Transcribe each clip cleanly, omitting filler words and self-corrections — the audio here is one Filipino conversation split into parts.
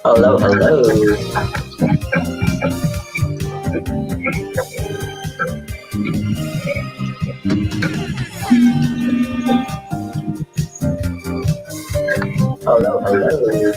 Hello, hello. Hello, hello.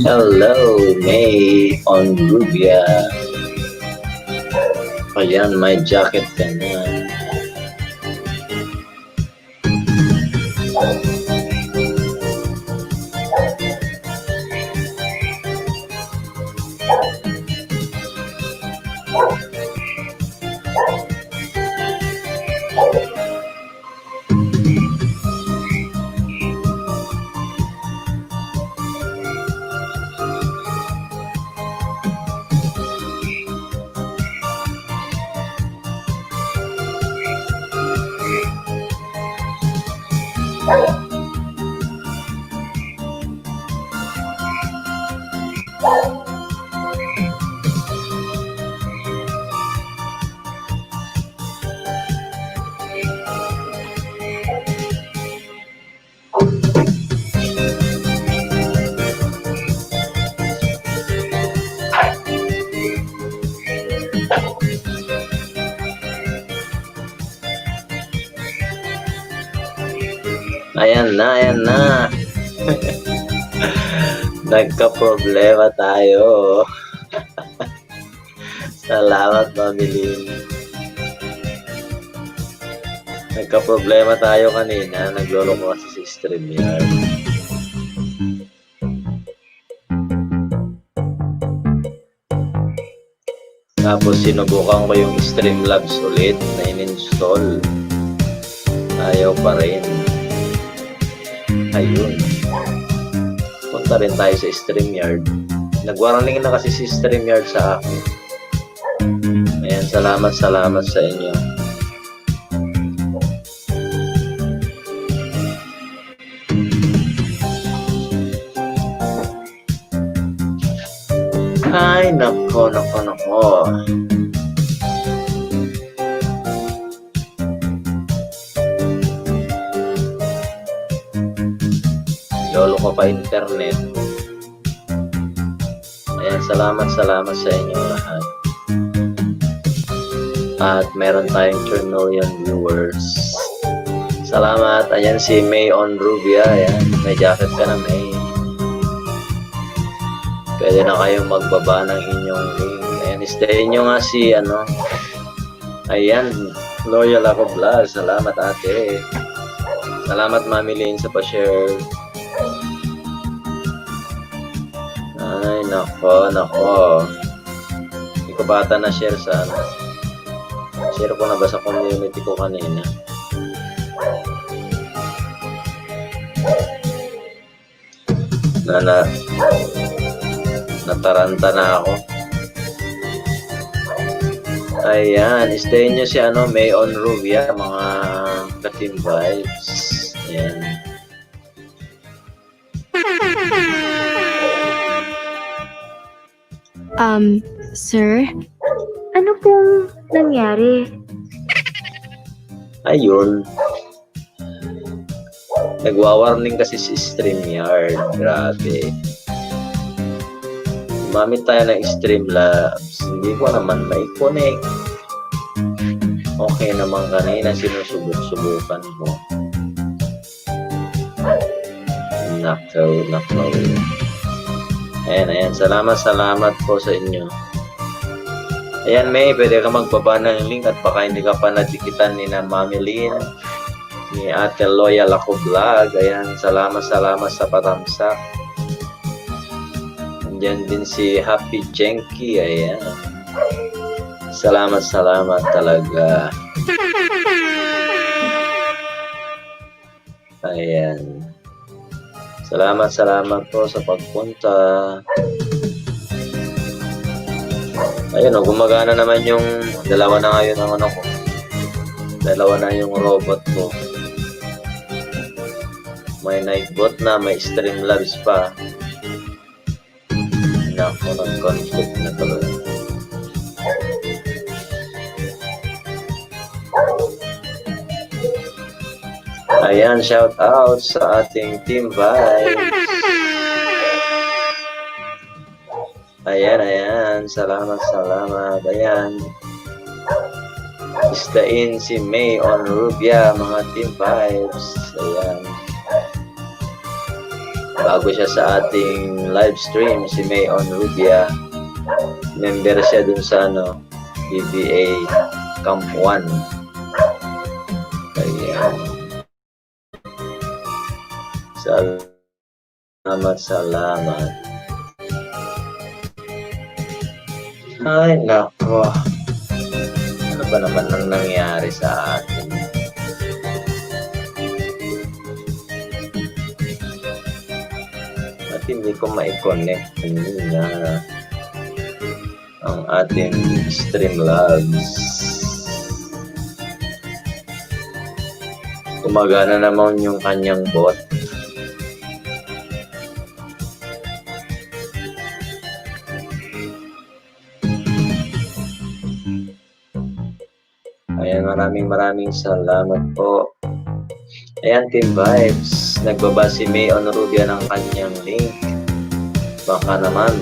Hello, May on Rubia. Ayan, may jacket ka na. Ayan na, ayan na. Nagka-problema tayo. Salamat, Mamiling. Nagka-problema tayo kanina. Nagloloko kasi si StreamYard. Tapos sinubukan ko yung Streamlabs ulit na in-install. Ayaw pa rin. Ayun. punta rin tayo sa StreamYard. Nag-warning na kasi si StreamYard sa akin. Ayan, salamat sa inyo. Ay, nako. Lolo ko pa internet. Ayan, salamat sa inyong lahat. At meron tayong 3 million viewers. Salamat. Ayan si May on Rubia. Ayan, may jacket ka na, May. Pwede na kayong magbaba ng inyong link. Ayan, stay nyo nga si ayan, loyal ako vlog. Salamat, ate. Salamat, Mami Lynn, sa pa-share. Ay, nako. Hindi ko bata na share sa share ko na ba sa community ko kanina? Nataranta na ako. Ayan, stay nyo si May on Rubia, mga ka-team vibes. Ayan. Sir? Ano pong nangyari? Ayun. Nagwa-warning kasi si StreamYard. Grabe. Gumamit tayo ng Streamlabs. Hindi ko naman may connect. Okay naman kanina, sinusubok-subukan ko. Nakaw. Ayan. Salamat po sa inyo. Ayan, May, pwede ka magbaba ng link at baka hindi ka pa nadikitan ni na Mami Lynn, ni Ate Loyal ako vlog. Ayan, salamat sa patamsak. Andiyan din si Happy Jenky. Ayan. Salamat talaga. Ayan. Salamat po sa pagpunta. Ayun, gumagana naman yung dalawa na ngayon ang ko. Dalawa na yung robot ko. May Nightbot na, may Streamlabs pa. Nako, nag-conflict na talaga. Ayan, shout out sa ating Team Vibes. Ayan. Salamat. Ayan. Istain si May on Rubia, mga Team Vibes. Ayan. Bago siya sa ating live stream, si May on Rubia. Member siya dun sa BBA Camp 1. Ayan. Salamat. Ay, nako. Ano ba naman ang nangyari sa atin? At hindi ko ma-connect na ang ating Streamlabs. Gumagana naman yung kanyang bot. Ayan, maraming salamat po. Ayan, Team Vibes. Nagbaba si May on Rubia ng kanyang link. Baka naman.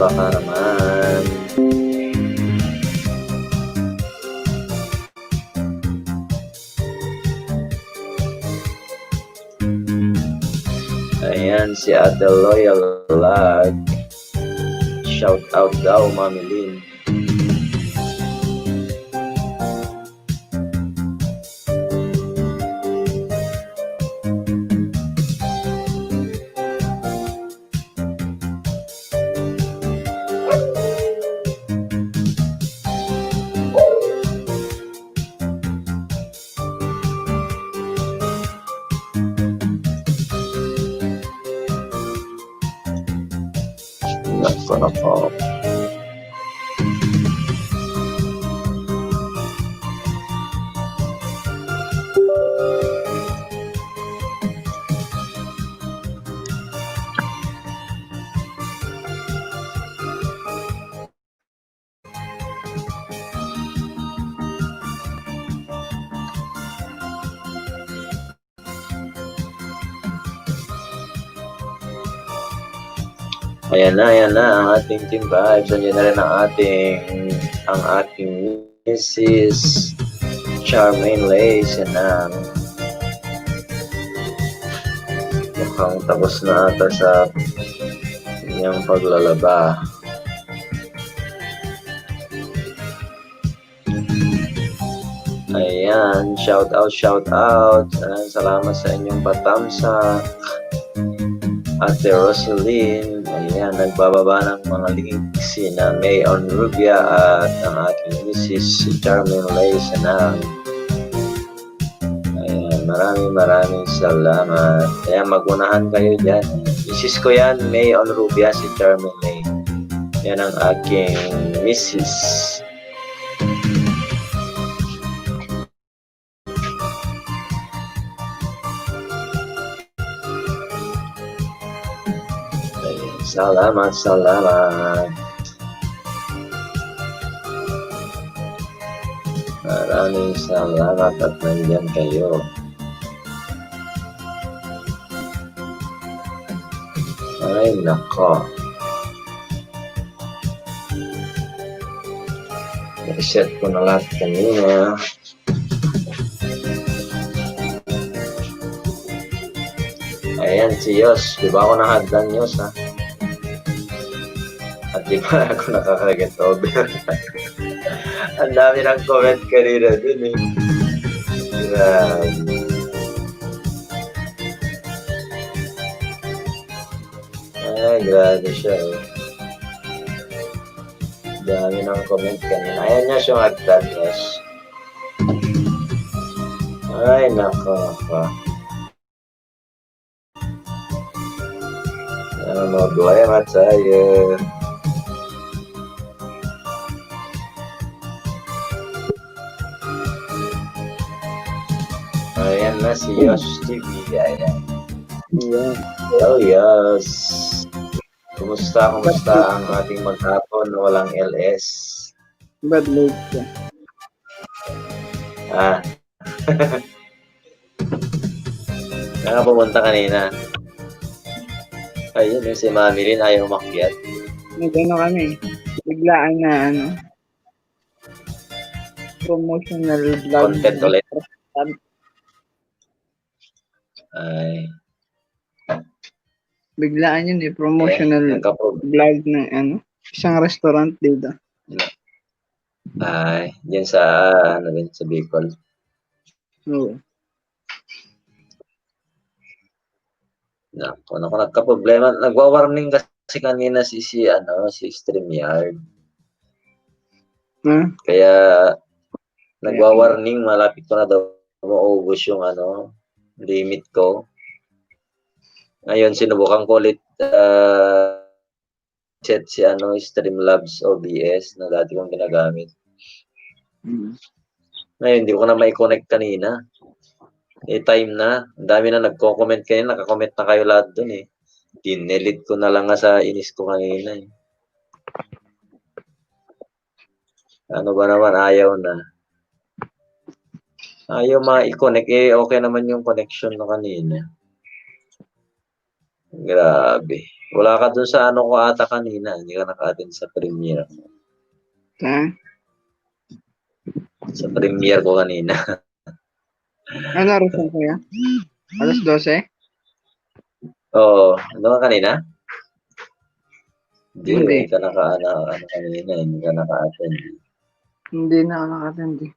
Ayan, si Ate Loyal Vlog. Shout out daw, Mami Lynn. nako. Ayan na ang ating team vibes. Andiyan na rin ang ating Mrs. Charmaine Lace. Yan na. Mukhang tapos na ata sa kanyang paglalaba. Ayan, shout out. Salamat sa inyong patamsak. Ate Rosaline, ayan, nagbababa ng mga links sina May Onrubia at ang aking Mrs. Charmaine Lace na. Ayan, maraming salamat. Ayan, magunahan kayo dyan. Mrs. ko yan, May Onrubia, si Charmaine Lace. Yan ang aking Mrs. Salamat. Maraming salamat at nandyan kayo. Ay, nako. I-set ko na lahat kanina. Ayan, si Yos. Di ba ako nakahadlan, Yos, ha? At di ba ako nakakaget over? Ang dami ng comment kanina dun, eh. Grabe. Ay, grabe siya, eh. Dami ng comment kanina. Ayan niya siyang hagdan, Yos. Ay, nako. Problema tayo. Ayan na si Yos TV. Ayan. Hello, Yos. Kumusta ang ating maghapon? Walang LS. Bad mood ka. Nakapumunta kanina. Ayun, si Mami Lynn ayaw umakyat. Nag-ano kami, biglaan na promotional vlog. Content ulit. Ay. Biglaan yun promotional vlog ng isang restaurant dito. Ay, yan sa, sa Bicol. Oo. Naku, nagka-problema. Nagwa-warning kasi kanina si StreamYard. Kaya nagwa-warning, malapit ko na daw maubos yung limit ko. Ngayon sinubukan ko ulit set si Streamlabs OBS na dati kong ginagamit. Ngayon hindi ko na mai-connect kanina. Time na. Ang dami na nagko-comment kanina. Naka-comment na kayo lahat dun eh. Dinelit ko na lang sa inis ko kanina eh. Ano ba naman? Ayaw na. Ayaw ma-connect eh. Okay naman yung connection na kanina. Grabe. Wala ka dun sa ko ata kanina. Hindi ka naka-attend sa premiere. Sa premiere ko kanina. Ano oras na kaya? Alas 12? Oo. Ano ka kanina? Hindi. Hindi ka kanina. Hindi ka naka-attend. Hindi na ako naka-attend eh.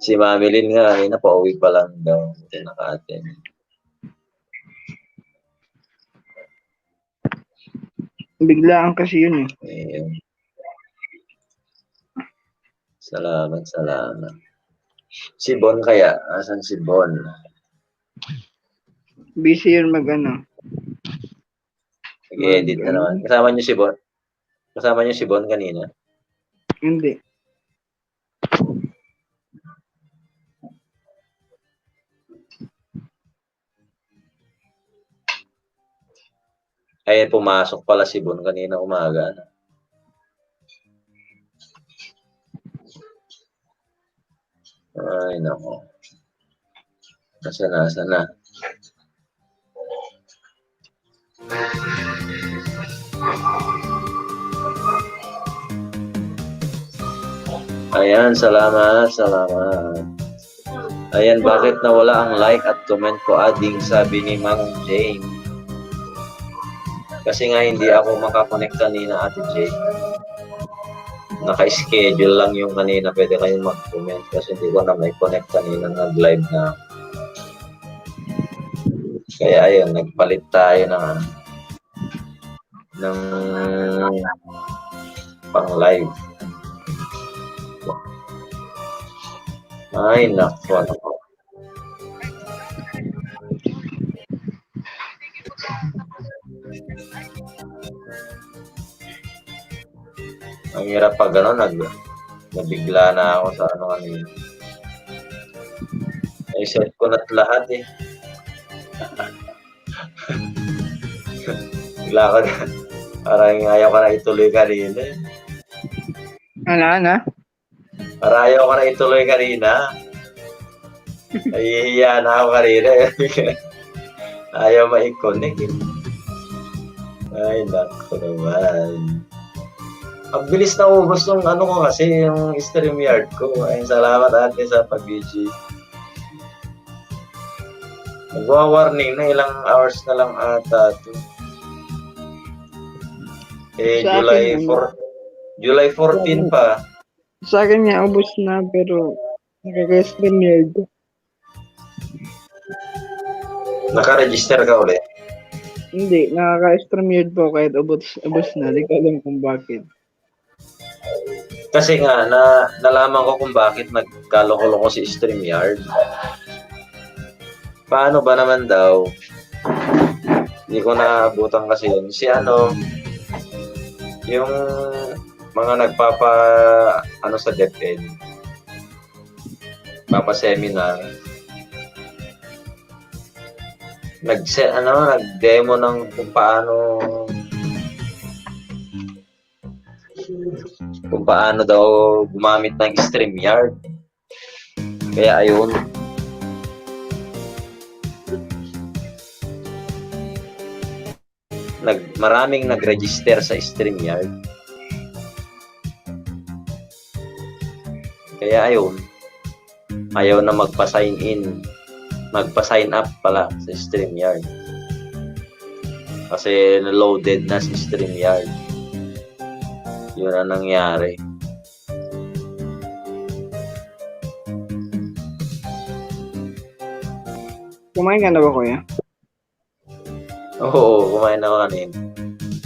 Si Mami Lynn nga kanina, pauwi pa lang daw. Hindi naka-attend. Biglaan kasi yun eh. Ayun. Salamat. Si Bon kaya? Asan si Bon? Busy yun Nag-edit na naman. Kasama niyo si Bon? Kasama niyo si Bon kanina? Hindi. Ay, pumasok pala si Bon kanina umaga. Ano? Ay, nako. Nasa na. Ayan, salamat. Ayan, bakit nawala ang like at comment ko, ading, sabi ni Mang Jane. Kasi nga hindi ako makakonect kanina, Ate Jane. Naka-schedule lang yung kanina, pwede kayong mag-comment kasi hindi ko na may connect kanina, nag-live na. Kaya ayun, nagpalit tayo ng pang-live. Ay, nako. Ang hirap pag nabigla na ako sa ano kanina. I-set ko na't lahat eh. Bigla ko na. Parang ayaw ka na ituloy kanina eh. Ano? Parang ayaw ka na ituloy kanina. Nahihiya na ako kanina eh. Ayaw ma-connect eh. Ay, nako naman. Ang bilis na ubos ng ano ko kasi, yung StreamYard ko. Ay, salamat ate sa pag-BG. Nagwa-warning na, ilang hours na lang ata ito. Eh, Sa July 14 pa. Sa akin nga, ubos na, pero nakaka-StreamYard. Naka-register ka ulit? Hindi, nakaka-StreamYard po kahit ubos na. Di ko alam kung bakit. Kasi nga, nalaman ko kung bakit nagkaloko-loko si StreamYard. Paano ba naman daw? Hindi ko naabutan kasi yun. Si yung mga sa DepEd, seminar, nag-demo ng kung paano daw gumamit ng StreamYard. Kaya ayun. Maraming nag-register sa StreamYard. Kaya ayun. Ayaw na magpa-sign up pala sa StreamYard. Kasi loaded na si StreamYard. Yun ang nangyari. Kumain ka na ba, kuya? Oo, kumain ako kanina.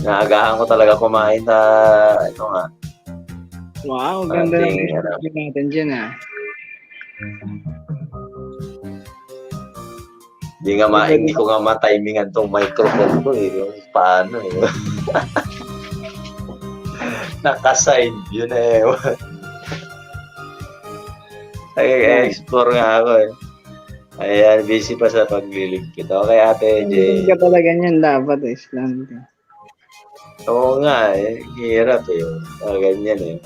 Naagahan ko talaga kumain na ito nga. Wow, ganda ng Ating, recipe natin dyan, ah. Hindi ko nga ma-timingan tong microphone ko eh. Paano eh. Naka-side yun eh. Explore nga ako eh. Ayan, busy pa sa pagliligpit. Okay, Ate J. Hindi ka talaga niyan dapat eh, Islam. Oo nga eh. Hirap eh. Ganyan eh.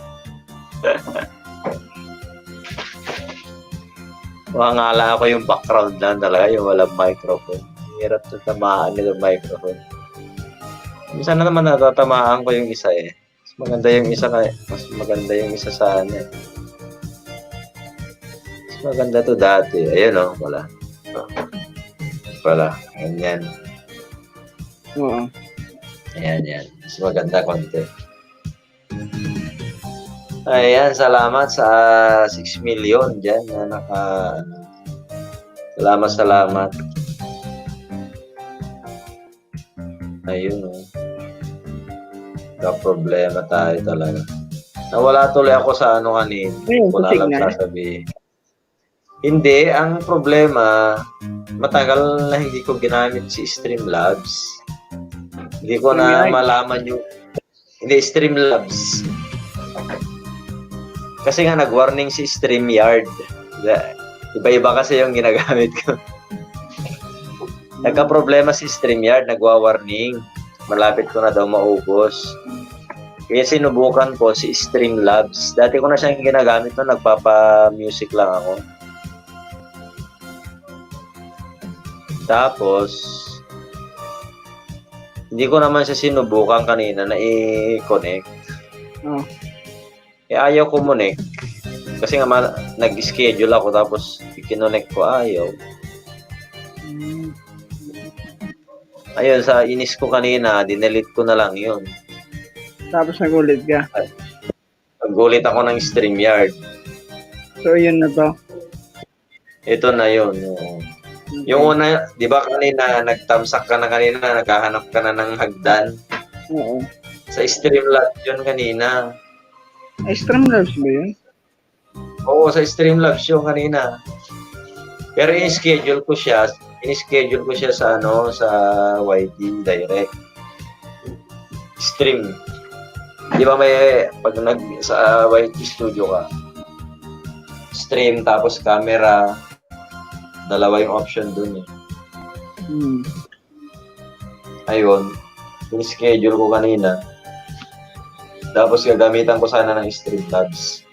Mangala ako yung background lang talaga, yung walang microphone. Hirap na tamaan nila microphone. Minsan na naman natatamaan ko yung isa eh. Mas maganda yung isa sana eh. Mas maganda to dati. Ayun o, wala. Wala. Ganyan. Oo. Ayan. Mas maganda konti. Ayan, salamat sa 6 million dyan na Salamat. Ayun o. Problema tayo talaga. Nawala tuloy ako sa kanina. Ko na lang sasabihin. Hindi, ang problema, matagal na hindi ko ginamit si Streamlabs. Hindi ko na malaman yung Hindi, Streamlabs. Kasi nga nag-warning si StreamYard. Iba-iba kasi yung ginagamit ko. Nagka-problema si StreamYard, nagwa-warning. Malapit ko na daw maubos. Kaya sinubukan ko si Streamlabs. Dati ko na siyang ginagamit no, nagpapa-music lang ako. Tapos, hindi ko naman siya sinubukan kanina na i-connect. Oh. Ayaw kumonek. Kasi nga nag-schedule ako tapos i-connect ko ayaw. Ayun, sa inis ko kanina, dinelete ko na lang yun. Tapos nagulit ka. Nagulit ako ng StreamYard. So, yun na to. Ito na yun. Yung una, di ba kanina, nagtamsak ka na kanina, naghahanap ka na ng hagdan. Oo. Sa Streamlabs yun kanina. Ay, Streamlabs ba yun? Oo, sa Streamlabs yun kanina. Pero in-schedule ko siya sa sa YT Direct. Stream. Di ba may pag sa YT Studio ka, stream tapos camera, dalawa yung option dun eh. Ayun, in-schedule ko kanina. Tapos gagamitan ko sana ng Streamlabs.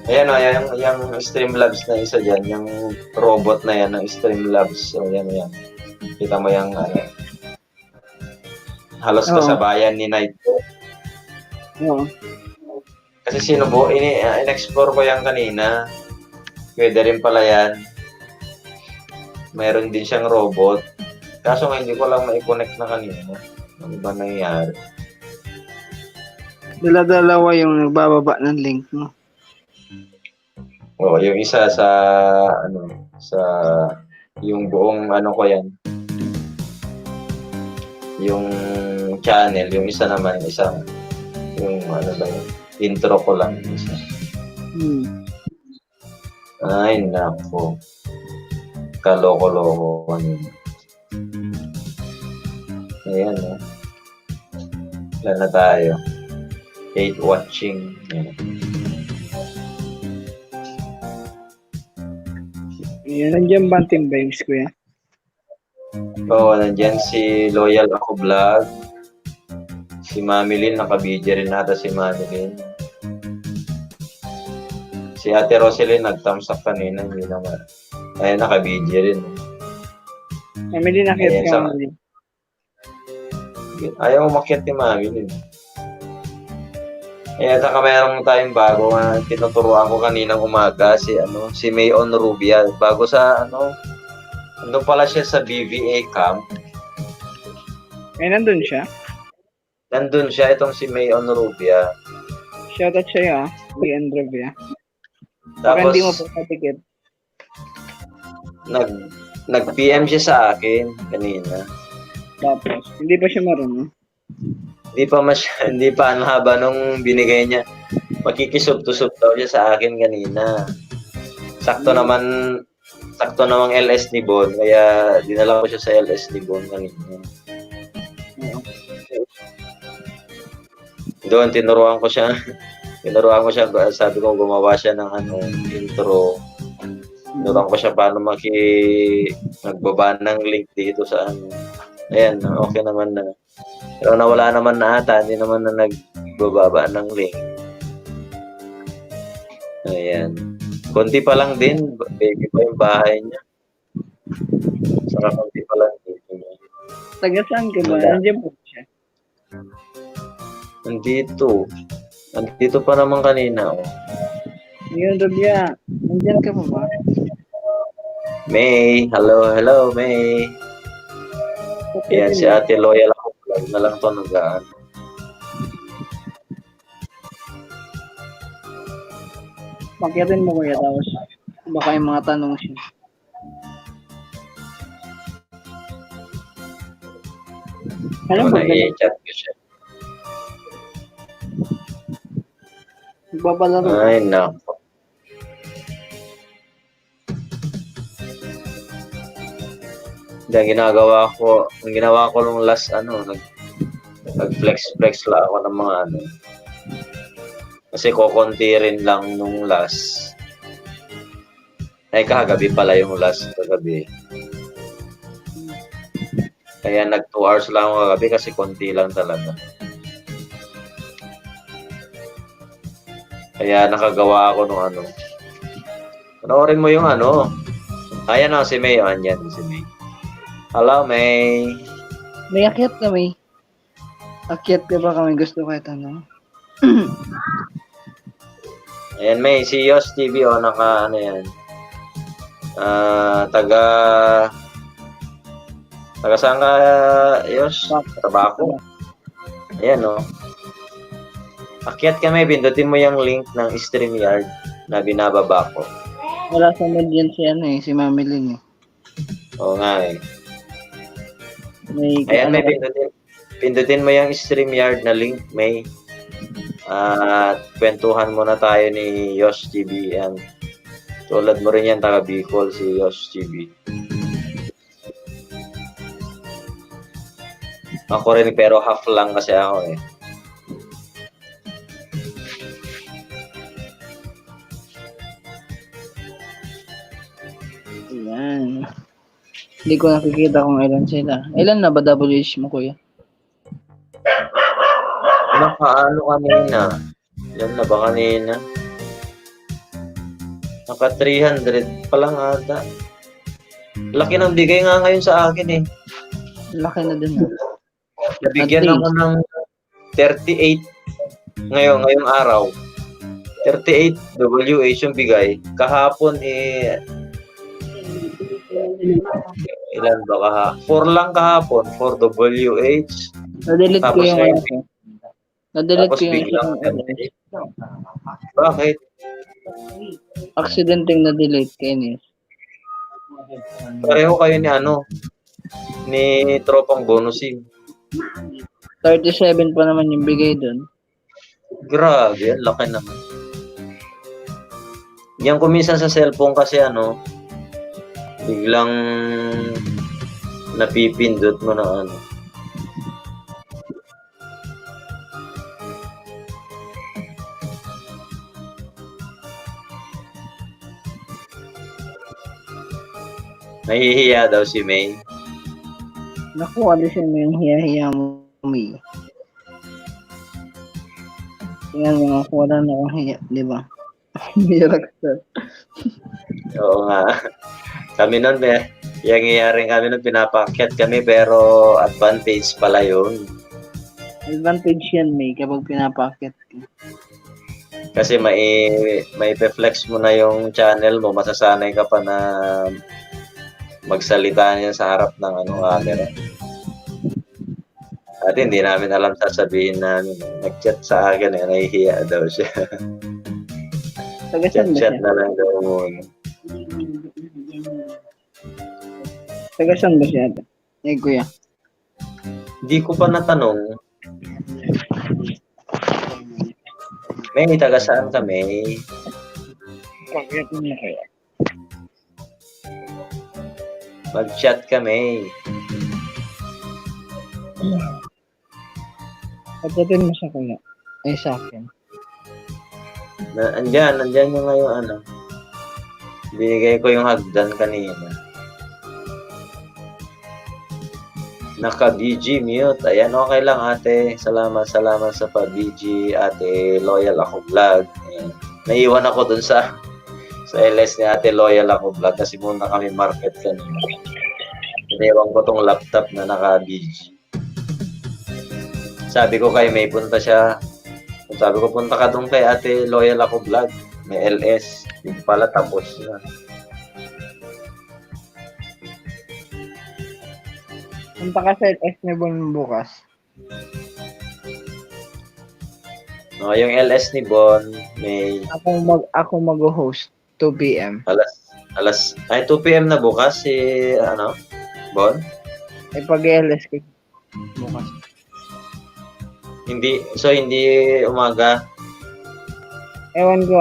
Ayan o, yung Streamlabs na isa dyan, yung robot na yan ng Streamlabs. So, yan. Kita mo yung halos kasabayan ni Night. Oo. Kasi in-explore ko yan kanina. Pwede rin pala yan. Mayroon din siyang robot. Kaso nga hindi ko lang ma-connect na kanina. Ano ba nangyayari? Dala-dalawa yung nagbababa ng link mo. Oh, yung isa sa yung buong ko yan. Yung channel, yung isa naman, yung intro ko lang. Isa. Ay, nako. Kaloko-loko. Ayan, Wala na tayo. Hate watching. Ayan, nandiyan ba ang Team Vibes, kuya? Oo, nandyan si Loyal Ako Vlog. Si Mami Lynn, naka-video rin nata si Mami Lynn. Si Ate Roselyn, nag-thumbs up kanina, hindi naman. Ayun, naka-video rin. Mami din nakita Ayan, ka, sa- Mami din. Ayaw umakyat ni Mami Lynn. Ayan, saka mayroong tayong bago na tinuturuan ko kaninang umaga, si Mayon Rubia. Bago sa, nandun pala siya sa BVA camp. Ay, nandun siya. Nandun siya, itong si Mayon Rubia. Shoutout sa'yo, Lee and Revia. Baka Tapos, hindi mo pa katikit. nag-PM siya sa akin kanina. Tapos, hindi pa siya marunong. Hindi pa ang haba nung binigay niya. Makikisub-tusub daw siya sa akin kanina. Sakto namang LS ni Bon, kaya dinala ko siya sa LS ni Bon kanina. Doon tinuruan ko siya, sabi ko gumawa siya ng intro. Tinuruan ko siya paano magbaba ng link dito sa Ayan, okay naman na. Pero nawala naman na ata, hindi naman na nagbababa ng link. Ayan. Konti pa lang din, baby pa yung bahay niya. Saka konti pa lang dito niya. Taga saan ka ba? Wala. Nandiyan po siya. Nandito pa naman kanina. Yun, Revia. Nandiyan ka pa ba? May, hello, May. Ayan, si Ate Loyal ako na lang to nagaan. Pakyatin mo, kuya, tapos baka yung mga tanong siya. Alam mo, i-chat ko siya. nagbabalaro. Ay, nako. Ang ginawa ko nung last Nag-flex lang ako ng mga ano. Kasi kokonti rin lang nung last. Ay, kagabi pala yung last kagabi. Kaya nag 2 hours lang ako kagabi kasi konti lang talaga. Kaya nakagawa ako nung ano. Panoorin mo yung ano. Ayan o, si May. O, andyan si May. Hello, May. May akyat kami. Akyat ka ba kami? Gusto ko itanong. Ayan, May. Si Yos TV, o, naka, ano yan. Taga saan ka, Yos? Trabaho. Ayan, o. Akyat kami, pindutin mo yung link ng StreamYard na binababa ko. Wala sa mood yan si ano eh, si Mami Lynn eh. Oo nga eh. May, Ayan, May, pindutin mo yung StreamYard na link, May. At kwentuhan muna tayo ni Yos TV. Yan. Tulad mo rin yan, taga Bicol, si Yos TV. Ako rin, pero half lang kasi ako eh. Ayan. Hindi ko nakikita kung ilan sila. Ilan na ba WH mo, kuya? Nakaano kanina? Yan na ba kanina? Naka 300 pa lang ata. Laki ng bigay nga ngayon sa akin eh. Laki na din ha. Nabigyan ako ng 38 ngayong araw. 38 WH yung bigay. Kahapon eh ilan ba 4 lang kahapon, 4 WH. Na-delete ko Tapos yung ngayon, ano ko. Na-delete tapos ko yung biglang LS. Bakit? Accidenting na-delete kay Ines. Pareho kayo ni ano? Ni tropang bonusin. 37 pa naman yung bigay doon. Grabe, ang laki naman. Yan kung minsan sa cellphone kasi ano, biglang napipindot mo na ano. Nahihiya daw si May. Naku, alisin mo yung hiya-hiya mo, May. Tingnan mo nga kung wala na akong hiya, di ba? Rockstar. Oo nga. Kami nun, yung iyaring kami nun, pinapakyat kami, pero advantage pala yun. Advantage yan, May, kapag pinapakit ka. Kasi may flex mo na yung channel mo, masasanay ka pa na magsalita niya sa harap ng camera. At hindi namin alam sasabihin namin. Nag-chat sa akin nahihiya daw siya. Taga-saan ba siya? Chat na lang daw muna. Taga-saan ba siya? Eh, kuya. Hindi ko pa natanong. May taga saan kami? Bakit na kaya? Mag-chat kami. Patatin mo sa kuya. Ay, sa akin. Andyan yung ngayon Binigay ko yung hagdan kanina. Naka-BG mute. Ayan, okay lang ate. Salamat sa pa-BG ate. Loyal ako vlog. Ayan. Naiwan ako dun sa LS ni ate Loyal ako vlog kasi muna kami market kanina. Iniwan ko tong laptop na naka-BG. Sabi ko kay May punta siya. Sabi ko punta ka dun kay ate Loyal ako vlog. May LS. Hindi pala tapos na. Punta ka sa LS ni Bon bukas. No, yung LS ni Bon, may Ako mag-host 2 PM. alas 2 PM na bukas si Bon? Eh pag-LS ko bukas. Hindi umaga. Ewan ko,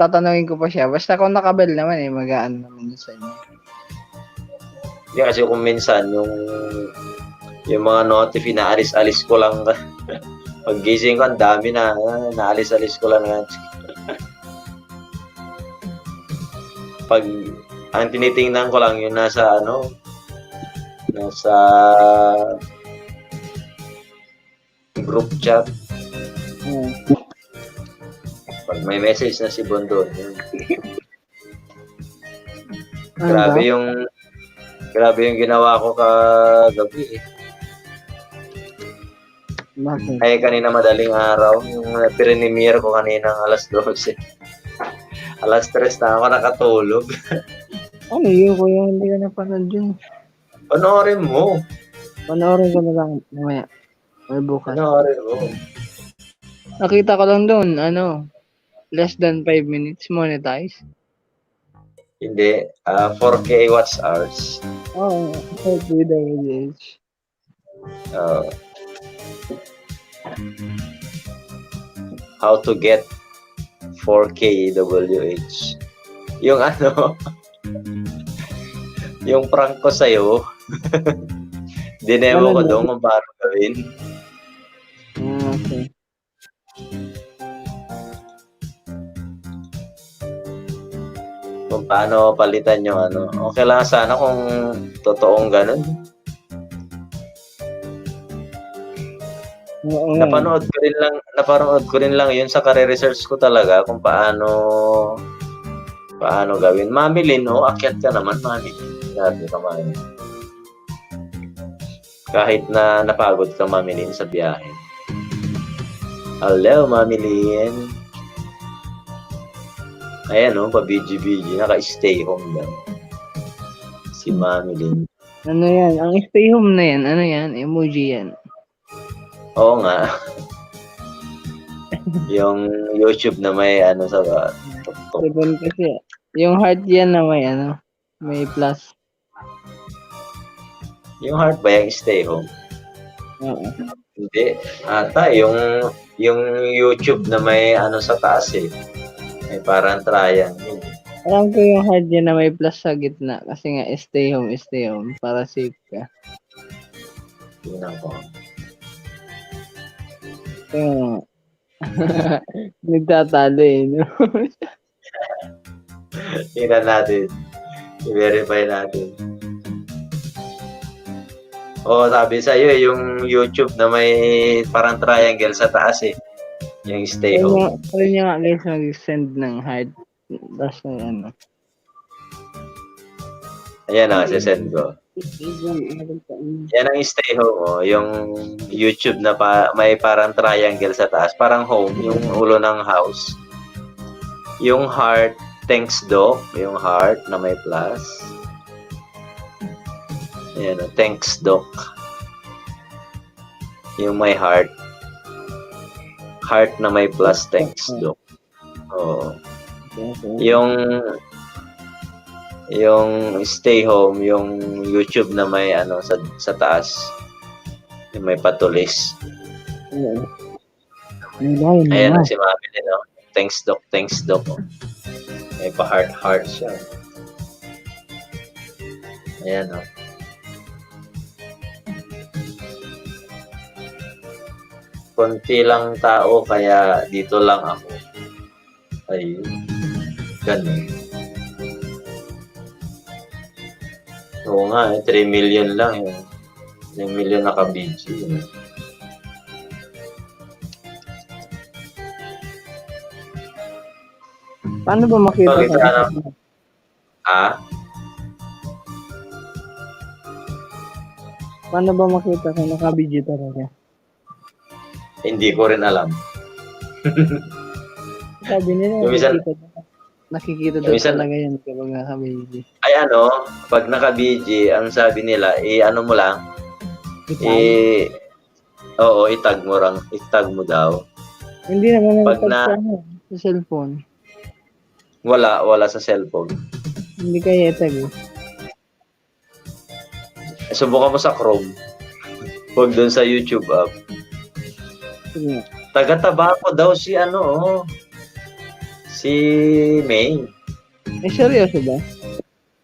tatanungin ko pa siya. Basta kung nakabel naman magaan naman yun sa inyo. Hindi kasi kung minsan Yung mga notif, inaalis-alis ko lang. Pag gising ko, ang dami na. Naalis-alis ko lang yan. Pag, ang tinitingnan ko lang, yung nasa group chat. Pag may message na si Bondo, yun. Grabe yung ginawa ko kagabi eh. Bakit? Ay, kanina madaling araw, yung premiere ko kanina alas 12. Alas 3 na ako nakatulog. Ano yun, kuya? Hindi ka napanood yun. Panoorin mo. Panoorin ko na lang mamaya. May bukas. Panoorin mo. Nakita ko lang doon, less than 5 minutes monetize. Hindi. 4K watch hours. Oo, oh, with the age. How to get 4K WH. Yung yung prank ko sa'yo, dinemo ko doon kung paano gawin. Okay. Kung paano palitan yung Okay lang sana kung totoong ganun. Oo. Napanood ko rin lang yun sa kare-research ko talaga kung paano gawin. Mami Lin, akyat ka naman, Mami. Grabe ka, Mami. Kahit na napagod ka, Mami Lin, sa biyahe. Hello, Mami Lin. Ayan, pa-BG-BG. Naka-stay home lang. Si Mami Lin. Ano yan? Ang stay home na yan, ano yan? Emoji yan. Oo nga. Yung YouTube na may sa TikTok. Diba kasi, yung heart yan na may plus. Yung heart ba yung stay home? Oo. Hindi. Ata, yung YouTube na may sa taas eh. May parang triangle. Alam ko yung heart yan na may plus sa gitna. Kasi nga, stay home. Para safe ka. Tingnan ko. Kaya nagtatalo no? Tingnan natin. I-verify natin. Sabi sa'yo, yung YouTube na may parang triangle sa taas eh. Yung stay home. Pwede niya nga guys mag-send ng heart. Tapos Ayan na, sisend ko. Yan ang stay home, yung YouTube na may parang triangle sa taas, parang home, yung ulo ng house. Yung heart, thanks Doc, yung heart na may plus. Ayan, thanks Doc. Yung may heart na may plus, thanks Doc. Yung stay home, yung YouTube na may sa taas, yung may patulis. Ayan si Mami din, Thanks Doc. May pa-heart siya. Ayan, konti lang tao, kaya dito lang ako. Ayun. Ganun. Oo nga, 3 million lang yun. 3 million naka-BG. Paano ba makita? Paano ba makita kung naka-BG talaga? Hindi ko rin alam. Sabi nila, nakikita daw minsan, talaga yan kapag naka-BG. Ay pag naka-BG, ang sabi nila, mo lang, itag mo daw. Hindi naman pag sa cellphone. Wala sa cellphone. Hindi kaya itag Subukan mo sa Chrome. Huwag doon sa YouTube app. Sige. Taga-Tabaco daw si si May. Seryoso ba?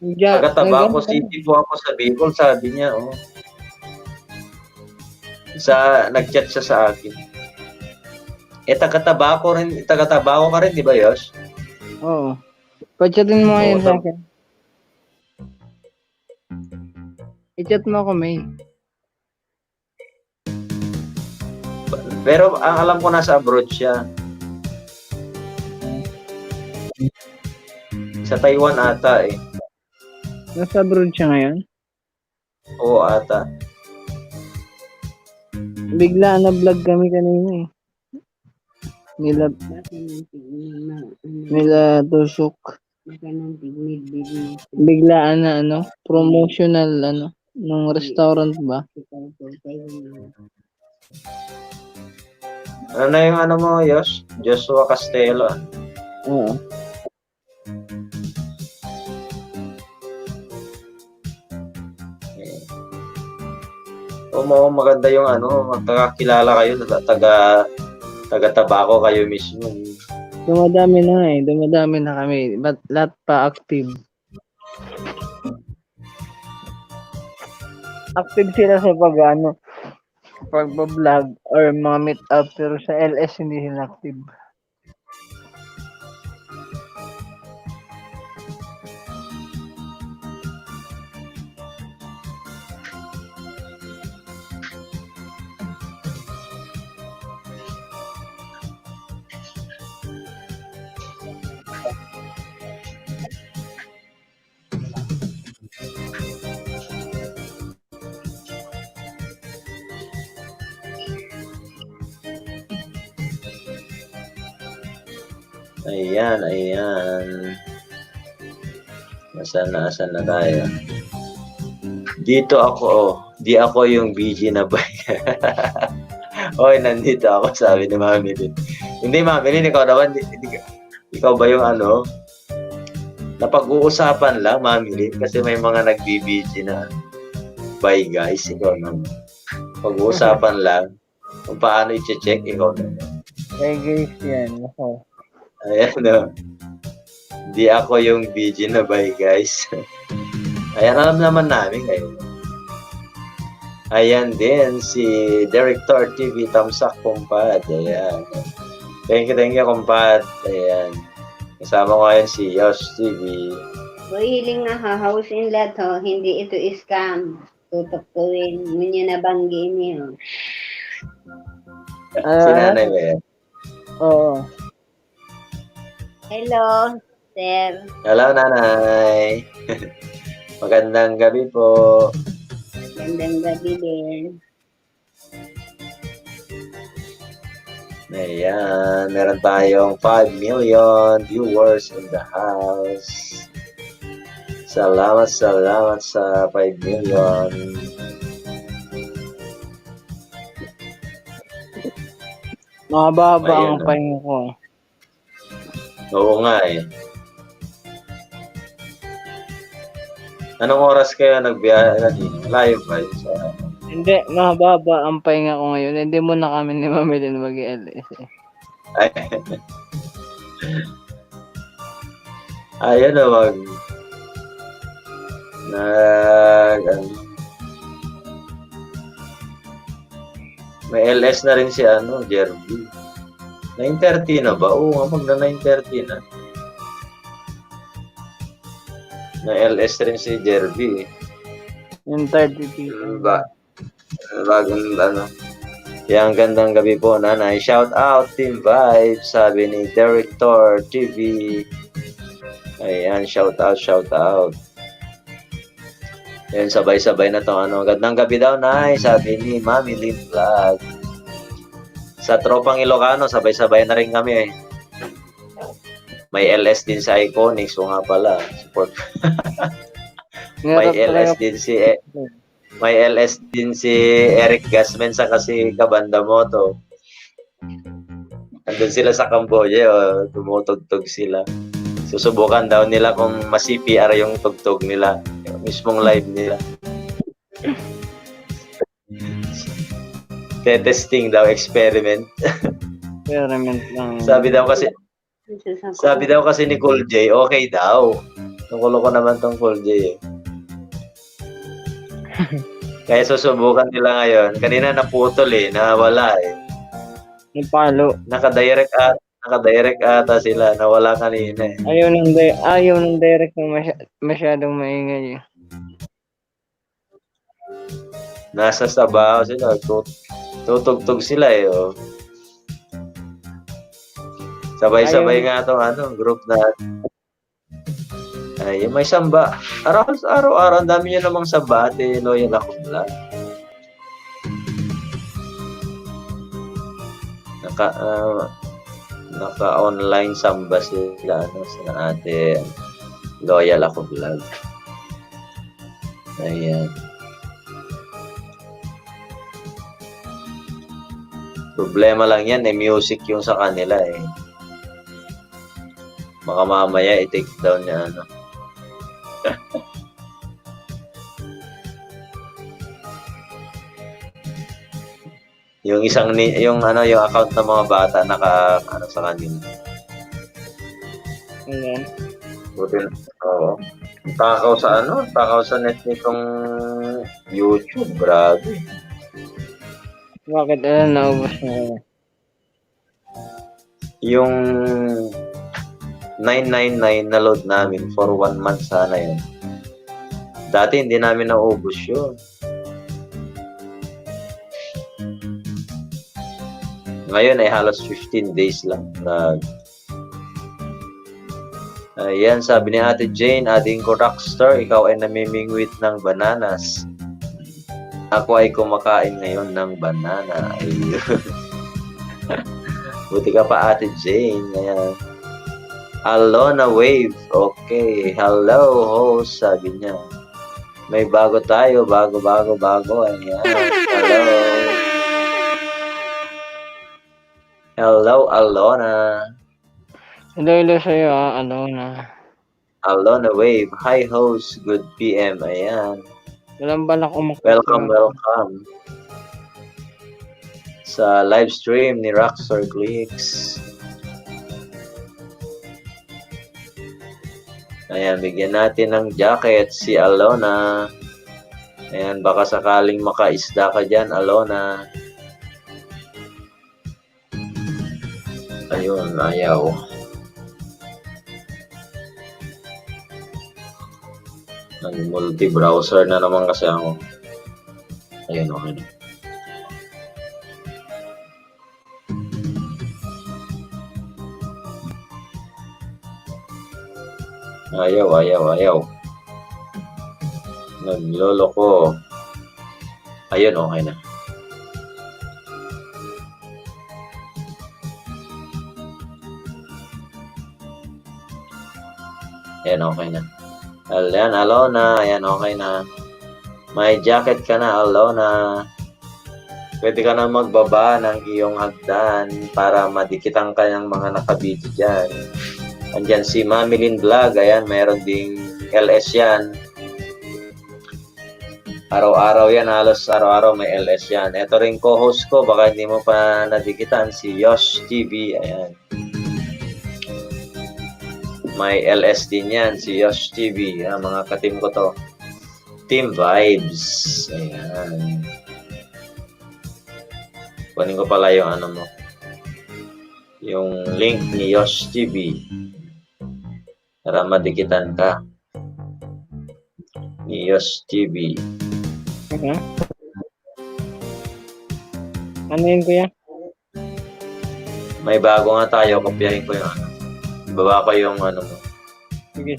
Taga-Tabaco City po ako sa Bicol, sabi niya, Nag-chat siya sa akin. Taga-Tabaco ka rin, di ba, Yosh? Oo. Pachatin mo ngayon Oo, sa akin. I-chat mo ako, May. Pero ang alam ko nasa abroad siya. Sa Taiwan ata eh. Nasa abroad siya ngayon. Oo ata. Bigla na vlog kami kanina eh. Nila tusok. Biglaan na promotional nung restaurant ba? Ano na yung mo, Yosh? Joshua Castelo. Oo. Maganda yung magkakakilala kayo, taga-Tabaco kayo mismo. Dumadami na kami. But lahat pa active. Active sila sa pagbablog or mga meet up, pero sa LS hindi sila active. Ayan. Asan na tayo? Dito ako, di ako yung BG na ba? Oy, nandito ako, sabi ni Mami Lin. Hindi, Mami Lin, ikaw naman, ikaw ba yung napag-uusapan lang, Mami Lin, kasi may mga nag-BG na, bye guys, ikaw naman. Pag-uusapan lang, kung paano i-check, ikaw naman. Hey guys, yan. Ako. Ayan, di ako yung BG na bye guys. Ayan, alam naman namin kayo. Ayan din, si Director TV, Tamsak, kumpad. Ayan. Thank you, kumpad. Ayan. Kasama ko ngayon si Yosh TV. Hiling nga hahausin lahat ho, hindi ito scam. Tutukuin, ngunyo na banggi niyo. Si nanay ba yan? Oo. Hello, sir. Hello, nanay. Magandang gabi po. Gandang gabi din. Ayan, meron tayong 5 million viewers in the house. Salamat sa 5 million. Mahaba Ayan, ang pahinga ko. Oo nga eh. Anong oras kayo nagbiyahe? Live ba? Hindi, mahaba ang pahinga ko ngayon. Hindi mo na kami ni Mami din mag-LS eh. Ay. Ayun na may LS na rin si Jerby. 9:30 na ba? Oo nga, magna 9:30 na. Na LS rin si Jerby eh. Yung 30 people. Bagong Yang gandang gabi po, nanay. Shout out, Team Vibes, sabi ni Director TV. Ayan, shout out. Ayan, sabay-sabay na to. Gandang gabi daw, nay, sabi ni Mami Lin Vlog. Sa tropang Ilocano, sabay-sabay na rin kami eh. May LS din sa Iconics, o nga pala. Support. May LS din si Eric Gasmen sa kasi Kabanda Moto. Andun sila sa Cambodia, tumutugtog sila. Susubukan daw nila kung ma-CPR yung tugtog nila, yung mismong live nila. Testing daw, experiment. Experiment lang. Sabi daw kasi ni Cool J, okay daw. Nakulo ko naman tong Cool J eh. Kaya susubukan nila ngayon. Kanina naputol eh, nawala eh. Yung palo. Naka-direct ata sila, nawala kanina eh. Ayaw ng direct na masyadong maingay. Nasa sabaw sila, tutugtog sila eh. Oh. Sabay-sabay nga itong group na. Ay, may samba. Araw-araw, ang dami nyo namang samba, ate Loyal ako vlog. Naka-online samba sila, sa ate Loyal ako vlog. Ayan. Problema lang yan, music yung sa kanila eh. Baka mamaya i-take down niya yung yung account ng mga bata sa kanila. Ayan. Buti takaw sa net nitong YouTube, grabe. Bakit naubos na? Yung 999 na load namin for 1 month sana yun. Dati hindi namin naubos yun. Ngayon ay halos 15 days lang. Ayan, sabi ni Ate Jane, ading ko rockstar, ikaw ay namimingwit ng bananas. Ako ay kumakain ngayon ng banana. Buti ka pa, Ate Jane. Ayan. Alona Wave. Okay. Hello, host. Sabi niya. May bago tayo. Bago. Ayan. Hello, Alona. Hello sa'yo, Alona. Alona Wave. Hi, host. Good PM. Ayan. Walang balak Welcome. Sa live stream ni Rockstar Clicks. Ayan, bigyan natin ng jacket si Alona. Ayan, baka sakaling makaisda ka dyan, Alona. Ayun, ayaw. Multi-browser na naman kasi ako. Ayun, okay na. Ayaw. Nagloloko. Ayun, okay na. Ayan, okay na. Ayan, Alona. Ayan, okay na. May jacket ka na, Alona. Pwede ka na magbaba ng iyong hagdan para madikitan ka ng mga nakabidyo dyan. Andyan si Mami Lynn Vlog. Ayan, mayroon ding LS yan. Araw-araw yan. Halos araw-araw may LS yan. Ito rin co-host ko. Baka hindi mo pa nadikitan. Si Yosh TV. Ayan. May LS din yan. Si Yosh TV. Ayan, mga ka-team ko to. Team Vibes. Ayan. Kunin ko pala yung yung link ni Yosh TV. Para madikitan ka ni Yosh TV. Okay. Ano yun, kuya? May bago nga tayo. Kopyahin ko yung baba ko yung mo. Sige.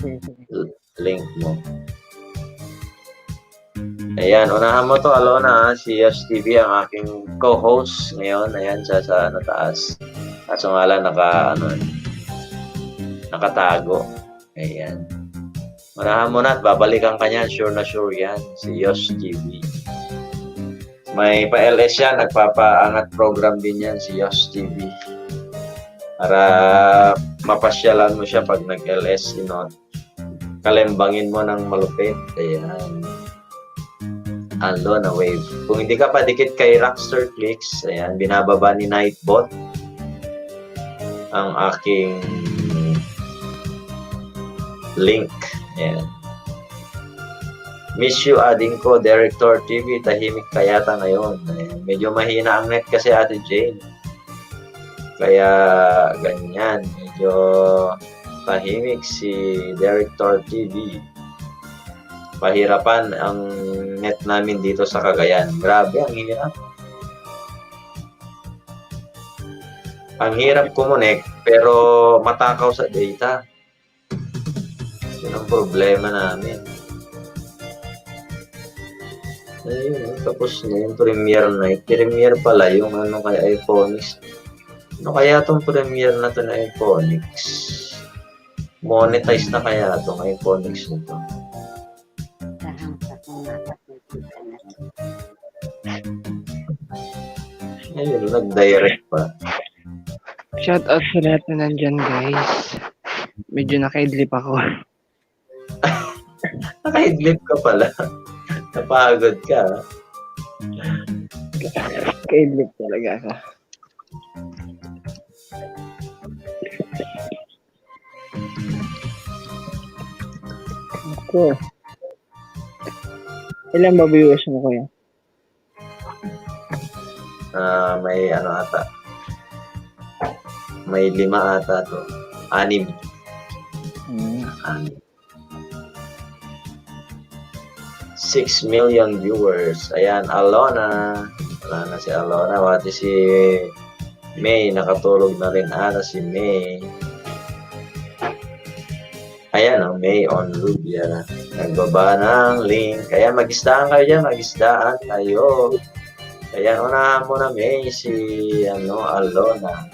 Link mo. Ayan, unahan mo to, Alona. Si Yosh TV ang aking co-host ngayon. Ayan, siya sa taas. Kaso nga lang nakatago. Ayan. Manahan mo na at babalikan ka niyan. Sure na sure yan. Si Yosh TV. May pa-LS yan. Nagpapaangat program din yan si Yosh TV. Para mapasyalan mo siya pag nag-LS. Kalembangin mo ng malupit. Ayan. Alona Wave. Kung hindi ka pa dikit kay Rockstar Clicks, ayan, binababa ni Nightbot ang aking link. Ayan. Miss you, adding ko, Director TV, tahimik ka yata ngayon. Medyo mahina ang net kasi Ate Jane. Kaya ganyan, medyo tahimik si Director TV. Pahirapan ang net namin dito sa Cagayan. Grabe, ang hirap. Ang hirap kumonek, pero matakaw sa data. Yun ang problema namin. Ayun, tapos na yung Premiere Night. Premiere pala yung ano kay Iphonics. Ano kaya itong Premiere na to na Iphonics? Monetize na kaya itong Iphonics na to? Ayun, nag-direct pa. Shout out sa lahat na nandyan, guys. Medyo nakaidlip ako. Naka-idlip ka pala. Napagod ka. Nakaidlip talaga ako. Ako. Ilan ba viewers mo, kuya? May ano ata. May 5 ata to. 6. Hmm. 6 million viewers. Ayan, Alona. Wala na si Alona. Pati si May. Nakatulog na rin ata si May. Ayan, May on Rubia. Nagbaba ng link. Kaya mag-isdaan kayo dyan. Mag-isdaan kayo. Ayan, unahan mo na May si Alona.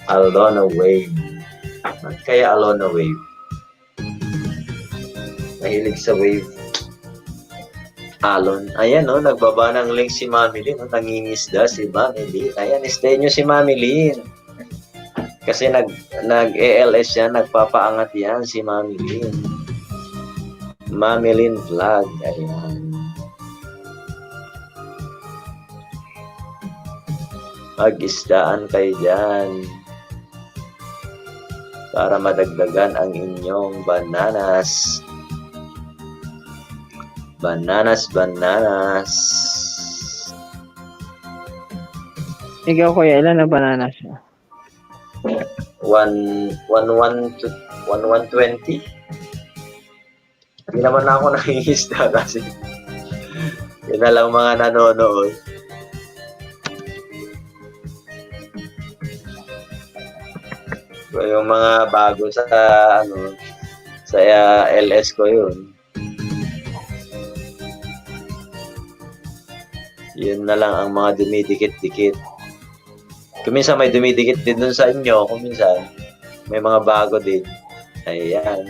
Alona Wave. Kaya Alona Wave. Mahilig sa wave. Alon. Ayan, nagbaba ng link si Mami Lynn. Nangingisda si Mami Lynn. Ayan, stay nyo si Mami Lynn. Kasi nag-ALS yan, nagpapaangat yan si Mami Lynn. Mami Lynn Vlog. Ayan. Mag-isdaan kayo dyan para madagdagan ang inyong bananas. Bananas. Ikaw, kuya, ilan na bananas mo? 120. Hindi naman ako nangingisda kasi yun na lang mga nanonood. So, yung mga bago sa sa LS ko yun. Yun na lang ang mga dumidikit-dikit. Kung minsan may dumidikit din dun sa inyo, kung minsan may mga bago din. Ayan.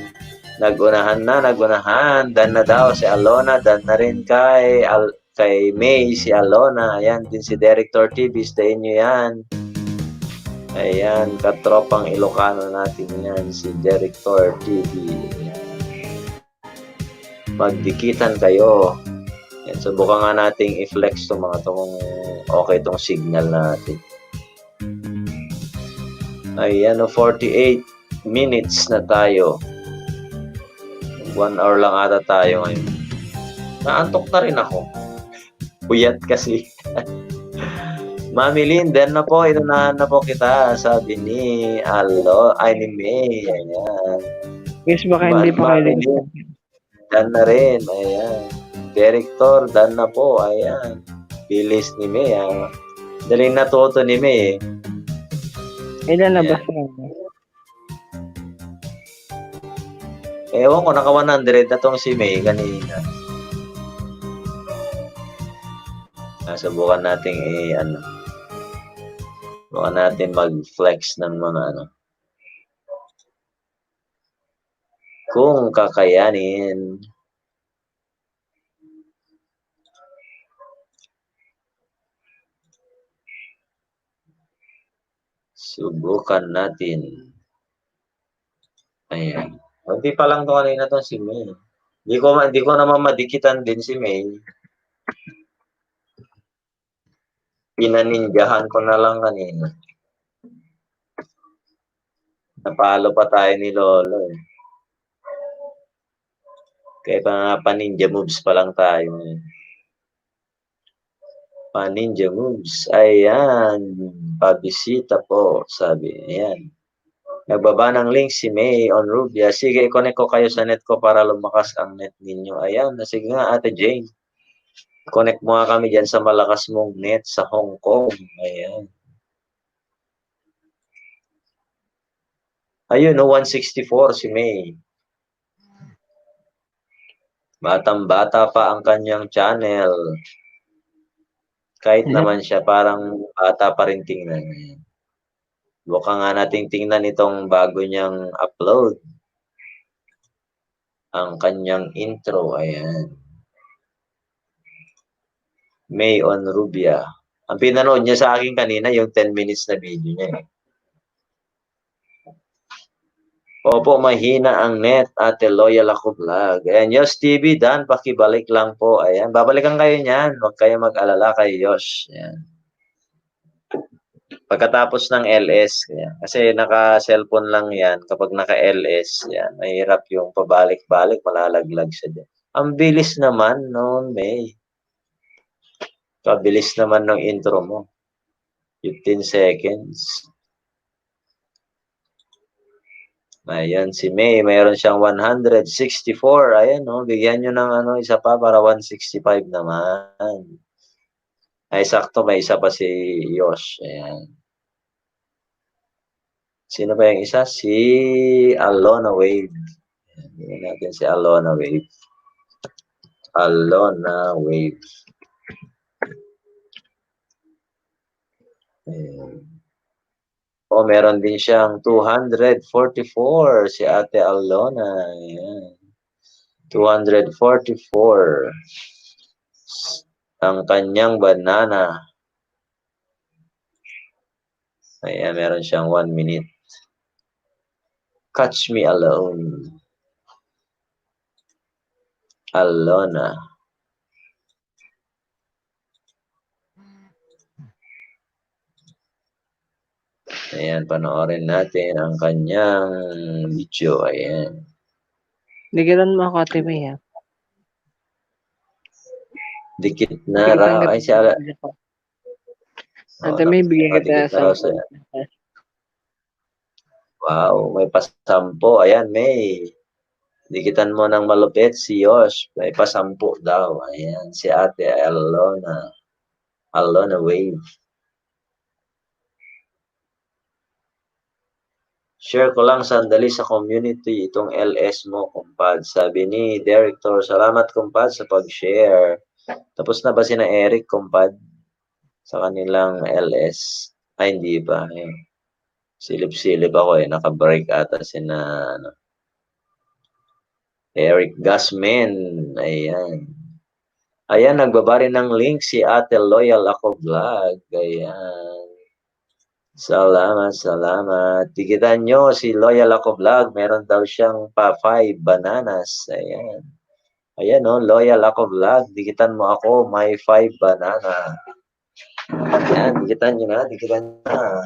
Nagunahan. Dan na daw si Alona. Dan na rin kay May si Alona. Ayan din si Director TV. Stay nyo yan. Ayan. Katropang Ilocano natin yan. Si Director TV. Magdikitan kayo. Yan, subukan nga nating i-flex itong mga kung okay itong signal natin. Ayan, 48 minutes na tayo. 1 hour lang ata tayo ngayon. Naantok na rin ako. Puyat kasi. Mami Lynn, then na po, inunahan na po kita, sabi ni ni May. Ayan. Guys, baka hindi pa kayo Mami Lynn, dan na rin. Ayan. Director, dan na po. Ayan. Bilis ni May. Daling natuto ni May. Ilan na ba Ayan. sa kanya? Ewan ko, naka 100 na tong si May kanina. Subukan natin subukan natin mag-flex ng mga kung kakayanin. Subukan natin. Ayan. Hindi pa lang to kanina to si May. Hindi ko naman madikitan din si May. Pinaninjahan ko na lang kanina. Napalo pa tayo ni Lolo. Kaya pa ninja moves pa lang tayo. Ninja moves. Ayan. Pabisita po, sabi. Ayan. Nagbaba ng link si May on Rubia. Sige, i-connect ko kayo sa net ko para lumakas ang net ninyo. Ayan. Sige nga, Ate Jane. Connect mo nga kami dyan sa malakas mong net sa Hong Kong. Ayan. Ayun, no, 164 si May. Batang-bata pa ang kanyang channel. Kahit naman siya, parang bata pa rin tingnan. Buka nga nating tingnan itong bago niyang upload. Ang kanyang intro, ayan. May on Rubia. Ang pinanood niya sa akin kanina, yung 10 minutes na video niya. Opo, mahina ang net, Ate Loyal ako vlog. Ayan, Yosh TV, Dan, pakibalik lang po. Ayan, babalikan kayo niyan. Huwag kayo mag-alala kay Yosh. Ayan. Pagkatapos ng LS, ayan. Kasi naka-cellphone lang yan. Kapag naka-LS, yan, mahirap yung pabalik-balik, malalaglag siya din. Ang bilis naman noon, May. Kabilis naman ng intro mo. 15 seconds. Ayan, si May, mayroon siyang 164. Ayan, no? Bigyan nyo ng isa pa para 165 naman. Ay, sakto, may isa pa si Yosh. Ayan. Sino ba yung isa? Si Alona Wave. Tingnan natin si Alona Wave. Alona Wave. Ayan. Meron din siyang 244 si Ate Alona. Ayan. 244. Ang kanyang banana. Ayan, meron siyang 1 minute. Catch Me Alone. Alona. Ayan, panoorin natin ang kanyang video. Ayan. Digilan mo ako, Ate May, ha? Dikit na raw. Ay, siya. Ate May, bigyan kita sa... Wow, may pasampo. Ayan, May. Dikitan mo ng malupit si Yosh. May pasampo daw. Ayan, si Ate Alona. Alona Wave. Share ko lang sandali sa community itong LS mo, kumpad. Sabi ni Director, salamat kumpad sa pag-share. Tapos na ba si na Eric, kumpad? Sa kanilang LS? Ay, hindi pa. Ayun. Silip-silip ako Naka-break ata si na Eric Gasman. Ayan. Ayan, nagbaba rin ng link si Ate Loyal Ako Vlog. Ayan. Salamat, salamat. Tigitan nyo si Loyal Ako Vlog. Meron daw siyang pa 5 bananas. Ayan. Ayan, Loyal Ako Vlog. Dikitan mo ako, may 5 banana. Ayan, dikitan nyo na. Dikitan nyo na.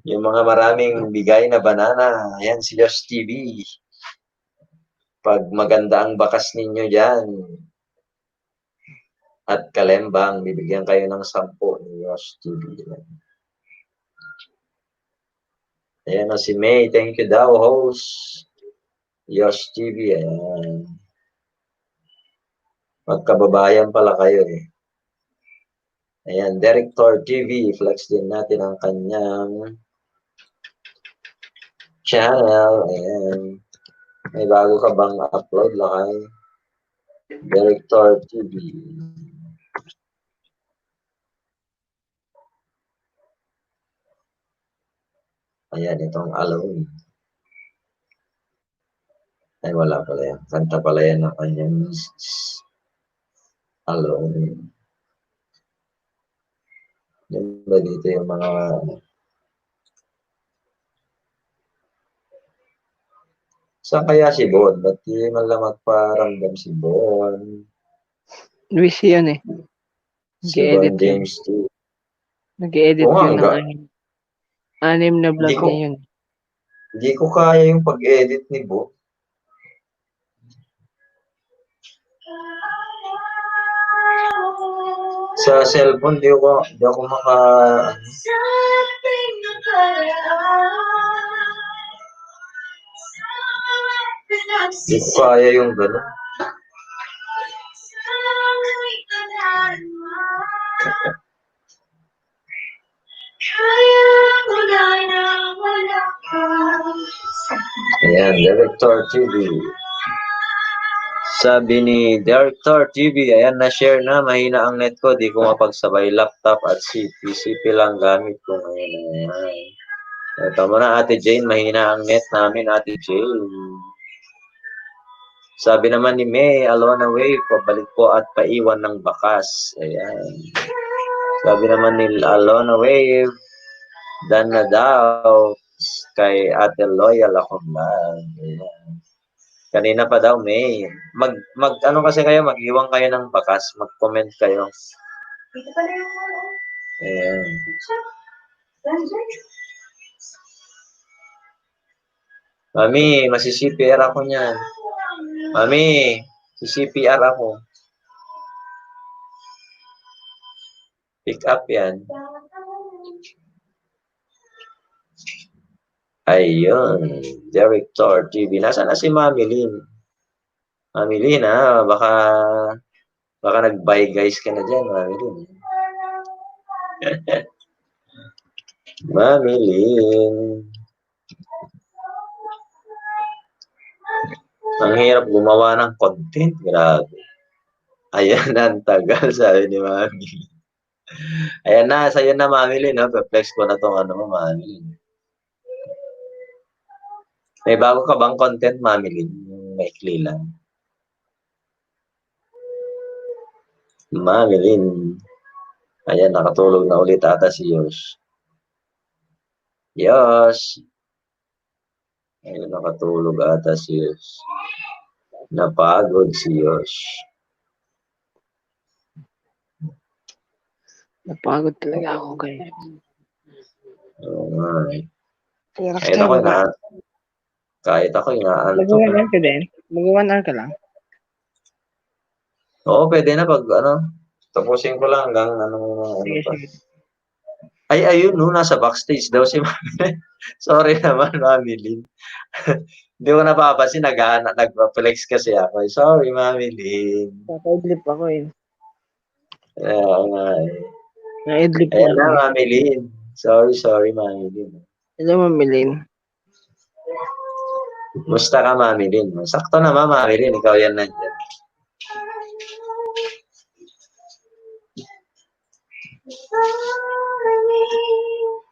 Yung mga maraming bigay na banana. Ayan, si Yosh TV. Pag maganda ang bakas ninyo dyan, at kalembang, bibigyan kayo ng 10 ni Yosh TV. Ayan si May. Thank you daw, host. Yosh TV. Ayan. Magkababayan pala kayo Ayan, Director TV. Flex din natin ang kanyang channel. Ayan. May bago ka bang upload, Lakay? Director TV. Ayan, itong Alone. Ay, wala pala yan. Kanta pala yan ng kanyang Alone. Yan ba dito yung mga... Saan kaya si Bon? Ba't di man lang magparamdam si Bon? Luis yun Si Bon Nag-edit James T. Nag-edit Oo, yun ng anim na vlog niya yun. Hindi ko kaya yung pag-edit ni Bo. Sa cellphone, di ako maka... Di ko kaya yung gano'n. Ayan, Director TV. Sabi ni Director TV, ayan, na-share na, mahina ang net ko, di ko mapagsabay laptop at CP lang gamit ko ngayon. Ayan. Ito mo na, Ate Jane, mahina ang net namin, Ate Jane. Sabi naman ni May, Alona Wave, pabalik po at paiwan ng bakas. Ayan. Sabi naman ni Alona Wave, dan na daw kay Ate Loyal ako lang. Ayan. Kanina pa daw, May. Ano kasi kayo, mag-iwan kayo ng bakas, mag-comment kayo. Ayan. Mami, masi-CPR ako niyan. Mami, si-CPR ako. Pick up yan. Ayun. Director TV. Nasaan na si Mami Lynn? Mami Lynn, ha? Baka nag-bye guys ka na dyan, Mami Lynn. Mami Lynn. Ang hirap gumawa ng content. Grabe. Ayan na, ang tagal, sabi ni Mami. Ayan na, sa'yo na, Mami Lynn. No? Flex ko na itong Mami Lynn. May bago ka bang content, Mami Lynn? Maikli lang. Mami Lynn. Ayan, nakatulog na ulit ata si Yosh. Yosh. Ayun, nakatulog ata si Yosh. Napagod si Yosh. Napagod talaga ako guys. Oo nga eh. Pero Kahit ako inaantok. Mag-1 hour ka din? Mag-1 hour ka lang? Oo, pwede na pag tapusin ko lang hanggang Sige, pa. sige. Ay, ayun, no, nasa backstage daw si Mami. Sorry naman, Mami Lynn. Hindi ko napapansin, nagpa-flex kasi ako. Sorry, Mami Lynn. Naka-idlip ako eh. Oo nga eh. Na-idlip Ayan ako. na, Mami Lynn. Sorry, Mami Lynn. Hello, Mami Lynn. Musta ka, Mami Lynn? Sakto naman, Mami Lynn. Ikaw yan nandiyan.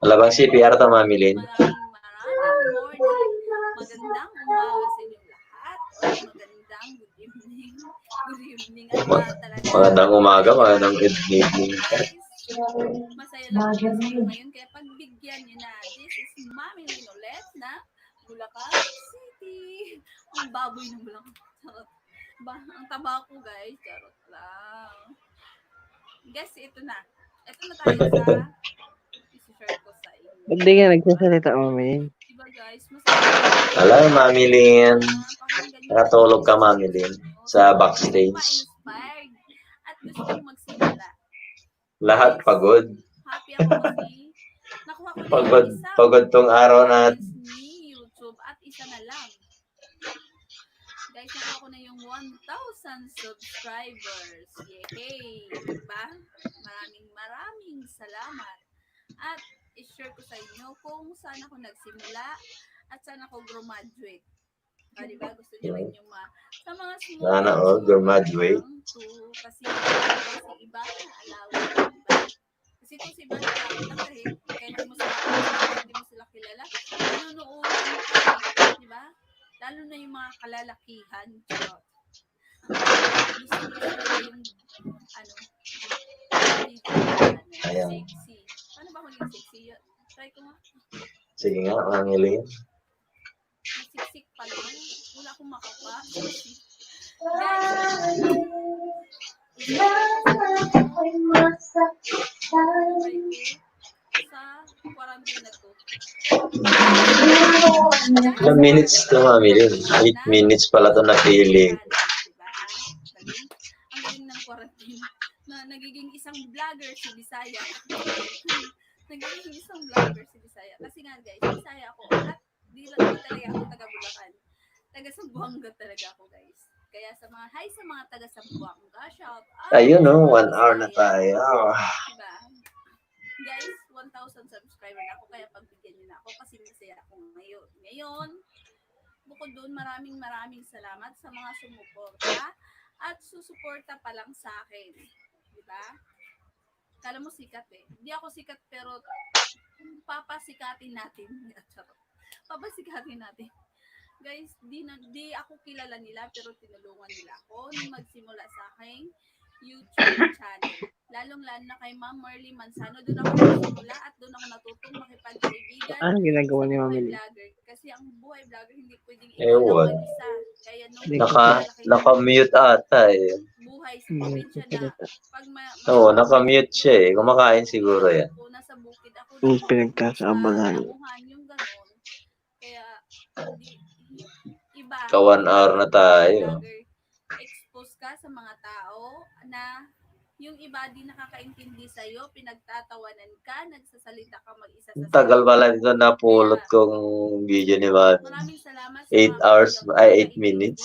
Wala bang CPR to, Mami Lynn? Maraming morning. Magandang umaga sa inyo lahat. Magandang good evening. Good evening. Talaga. Magandang umaga, magandang good evening. Guys, masaya lang ako sa inyo ngayon. Kaya pagbigyan nyo na, this is Mami Lynn ulit na Bulacan City. Ang baboy ng Bulacan. Ang taba ko, guys. Charot lang. Guys, ito na. Ito na tayo sa isi-share ko sa inyo. Ba't di ka nagsasalita, Mami Lynn? Diba guys, masaya. Hello, Mami Lynn. Nakatulog ka, Mami Lynn, sa backstage. Ma-inspired at gusto kong magsimula. Lahat pagod. Happy ako kasi nakuha ko na yung isang Pagod tong araw na ni YouTube at isa na lang. Guys, nakuha ko na yung 1,000 subscribers. Yay! Diba? Maraming salamat. At i-share ko sa inyo kung saan ako nagsimula at saan ako graduate. Diba? Gusto niyo rin yung sa mga small Sana all graduate. Kasi si iba na alawa. Diba? Kasi kung si iba na alawa kahit hindi mo sila kilala, nanonood ka. Diba? Lalo na yung mga kalalakihan. Gusto yung Ayan. sexy. Paano ba maging sexy? Try ko nga. Sige nga, Mami Lynn. Siksik pa lang. Wala akong makapa. Sa quarantine na to. Ilang minutes to, Mami Lynn? 8 minutes pala to napili. nagiging isang vlogger si Bisaya. Nagiging isang vlogger si Bisaya. Kasi nga guys, Bisaya ako. At di talaga ako taga Bulacan. Taga Zamboanga talaga ako guys. Kaya sa mga, hi sa mga taga Zamboanga, shout out. Ayun, no, sa mga 1 hour na Bisaya. tayo. Diba? Guys, 1,000 subscriber na ako, kaya pagbigyan niyo na ako kasi masaya ako ngayon. Ngayon, bukod doon, maraming salamat sa mga sumuporta at susuporta pa lang sa akin. Diba? Kala mo sikat eh. Hindi ako sikat pero papasikatin natin. Papasikatin natin. Guys, di ako kilala nila pero tinulungan nila ako nung magsimula sa aking YouTube channel. Lalong-lalo na kay Ma'am Marley Manzano. Doon ako nagsimula at doon ako natutong makipagkaibigan. Ano ginagawa ni sa Mami buhay Lynn? vlogger. Kasi ang buhay vlogger hindi pwedeng Ewan. ikaw lang mag-isa. Kaya nung Naka-mute ata eh. buhay sa probinsya na pag Oo, naka-mute siya eh. Kumakain siguro yan. ako, nasa bukid ako, Yung pinagkakaabalan. nakuhan yung ganon. Kaya, iba. Ka 1 hour na tayo. Expose ka sa mga tao na yung iba di nakakaintindi sa'yo, pinagtatawanan ka, nagsasalita ka mag-isa sa Tagal pala dito napulot kong video ni Mami. Maraming salamat sa 8 mga hours, kaibigan ko ay na 8 minutes.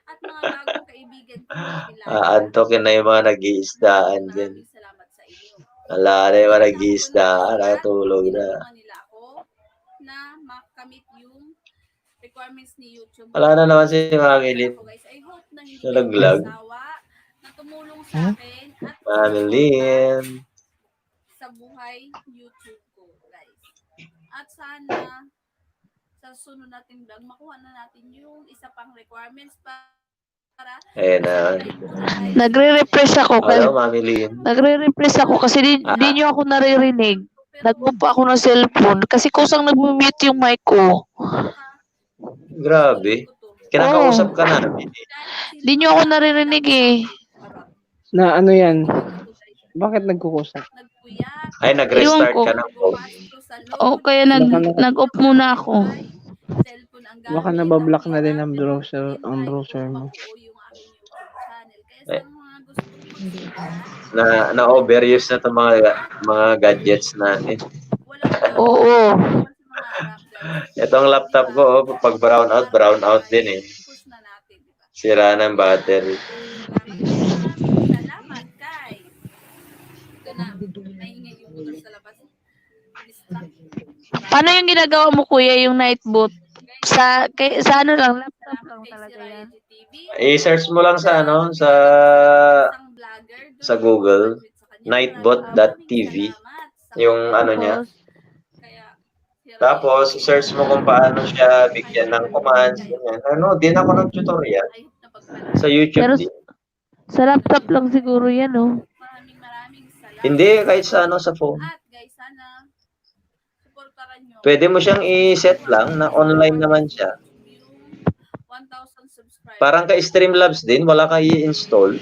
at mga bagong kaibigan ko na kilala. Antokin na yung mga nag-iisdaan dyan. Maraming salamat sa inyo. Wala na yung mga nag-iisdaan, nakatulog na. Tinulungan nila ako na makamit yung requirements ni YouTube. Wala na naman si Mami Lynn. Ako, guys, I hope na hindi Nalaglag. kayo masawa na tumulong sa akin at Mami Lynn. sa buhay YouTube ko, guys. At sana sa sunod nating vlog, makuha na natin yung isa pang requirements para Ayan na. Nagre-refresh ako. Hello, Mami Lynn. Nagre-refresh ako kasi di nyo ako naririnig. Nag-move ako ng cellphone kasi kusang nag-mute yung mic ko. Grabe. Kinakausap ka namin eh. Di nyo ako naririnig eh. Na ano yan? Bakit nagkukusap? Ay, nag-restart Ewan ko. ka ng phone. O kaya nag-off muna ako. Baka nabablock na din ang browser mo. Na-overuse na itong mga gadgets natin. Oo. Itong laptop ko, oh, pag brown out din eh. Sira ng battery. Salamat, kay. Ito na, maingay yung motor sa labas. Paano yung ginagawa mo kuya yung night boot? Sa ano lang, laptop lang talaga yan. I-search mo lang sa ano, sa Google, nightbot.tv, yung ano niya. Tapos, search mo kung paano siya bigyan ng commands. Ganyan. Ano, din ako ng tutorial. Sa YouTube Pero din. sa laptop lang siguro yan, oh. Maraming salamat. Hindi, kahit sa ano, sa phone. At guys, sana supportaran nyo. Pwede mo siyang i-set lang na online naman siya. Yung 1,000 subscribers. Parang ka Streamlabs din, wala kang i-install.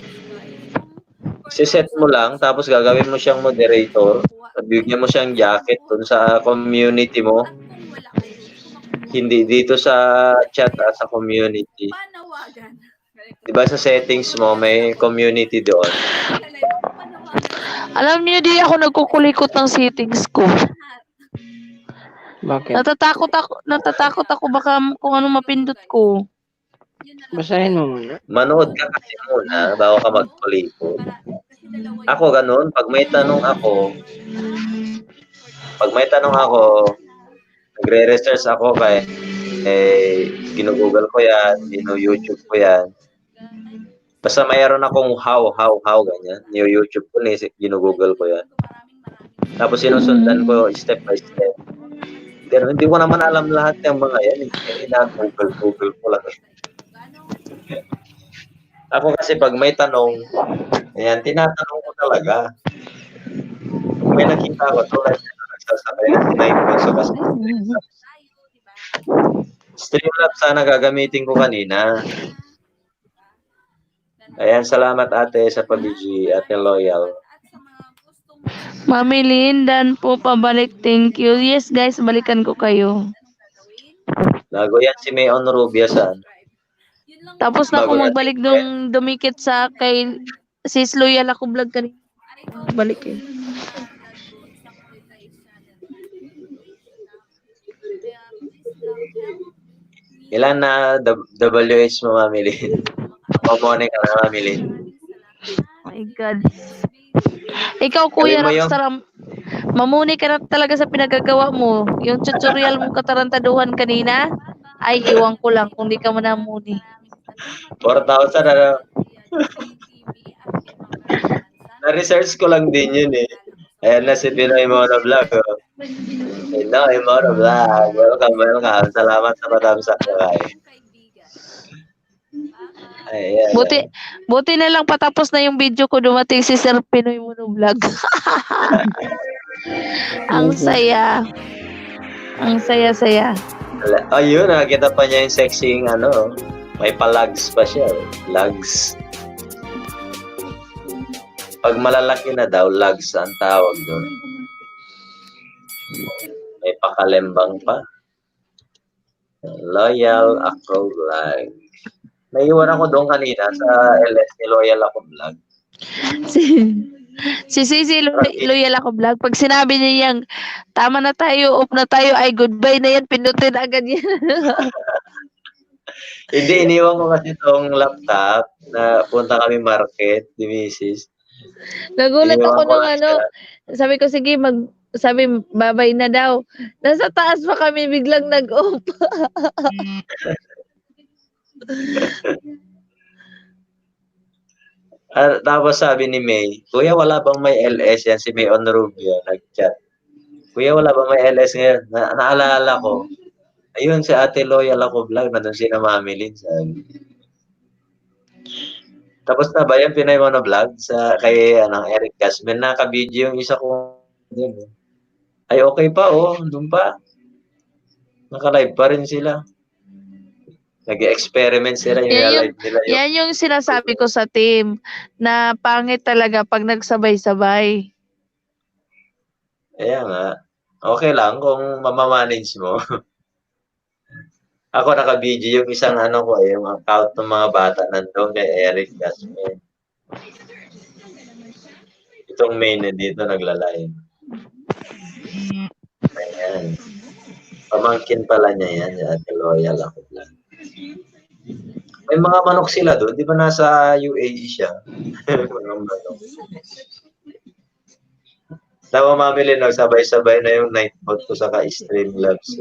Siset mo lang, tapos gagawin mo siyang moderator. Bigyan mo siyang jacket dun sa community mo. At kung wala kayo, Hindi dito sa chat, sa community. panawagan. Diba sa settings mo, may community doon. Alam niyo di ako nagkukulikot ng settings ko. Bakit? Natatakot ako baka kung ano mapindot ko. Basahin mo muna. Manood ka kasi muna bago ka magkulikot. Ako ganun, pag may tanong ako, nagre-research ako kay ginugoogle ko yan, YouTube ko yan. Basta mayroon akong how, ganyan. YouTube ko, ginugoogle ko yan. Tapos sinusundan ko step by step. Pero hindi ko naman alam lahat ng mga yan. Google ko lang. Ako kasi pag may tanong, ayan, tinatanong ko talaga. Kung may nakita ko, tulad na nagsasabay na si Nightbot. So kasi Streamlabs sana gagamitin ko kanina. Ayan, salamat ate sa pag-IG, ate loyal. Mami Lindan po pabalik. Thank you. Yes guys, balikan ko kayo. Lago yan si Mayon Rubia saan? Tapos na ako magbalik nung dumikit sa kay Sis Loyal ako vlog kanina. Balik eh. nag-roll sa monetize channel. Kaya please lang help me. Ilan na WH mo, Mami Lin? Mamoney ka na, Mami Lin. Oh my God. Ikaw, Kuya Gawin mo yung- Rockstar, mamuni ka na talaga sa pinagagawa mo. Yung tutorial mong katarantaduhan kanina, ay iwan ko lang kung di ka mo namuni. 4,000 na. Na-research ko lang din yun eh. Ayan na si Pinoy Mono Vlog. Oh. Pinoy Mono Vlog. Welcome. Salamat sa madam sa kakay. Ayan. Buti na lang patapos na yung video ko, dumating si Sir Pinoy Monovlog. Ang saya. Ang saya-saya. Ayun, nakakita pa niya yung sexy ano. May palags pa siya. Lags. Pag malalaki na daw, lags ang tawag doon. May pakalembang pa. Loyal ako vlog. Naiwan ako doon kanina sa LS ni Loyal ako vlog. Si Sisi Loyal ako vlog. Pag sinabi niya yang tama na tayo, off na tayo, ay goodbye na yan, pindutin agad yan. Hindi, iniwan ko kasi itong laptop na punta kami market, di Mrs. Nagulat Iniwan ako ko nung lang ano, siya. sabi ko sige sabi babay na daw. Nasa taas pa kami biglang nag-off. Tapos sabi ni May, Kuya, wala bang may LS yan? Si May Onrubia, nag-chat. Kuya, wala bang may LS ngayon? Naalala ko. Ayun, si Ate Loyal ako vlog, nandun si na Mami Lin. Sabi. Tapos na ba yan, Pinoy Mono Vlog kay Eric Gasman, naka-video yung isa ko. Ay, okay pa, doon pa. Naka-live pa rin sila. Nag-experiment sila, yung live nila. Yan yung sinasabi ko sa team, na pangit talaga pag nagsabay-sabay. Kaya nga, okay lang kung mamamanage mo. Ako naka-video yung isang yung account ng mga bata nandun kay Eric Gasman. Itong main na dito nagla-live. Ayan. Pamangkin pala niya yan, Ate Loyal ako lang. May mga manok sila doon, di ba nasa UAE siya? Mga manok. Tama, Mami Lin, sabay-sabay na yung night mode ko sa ka-Streamlabs.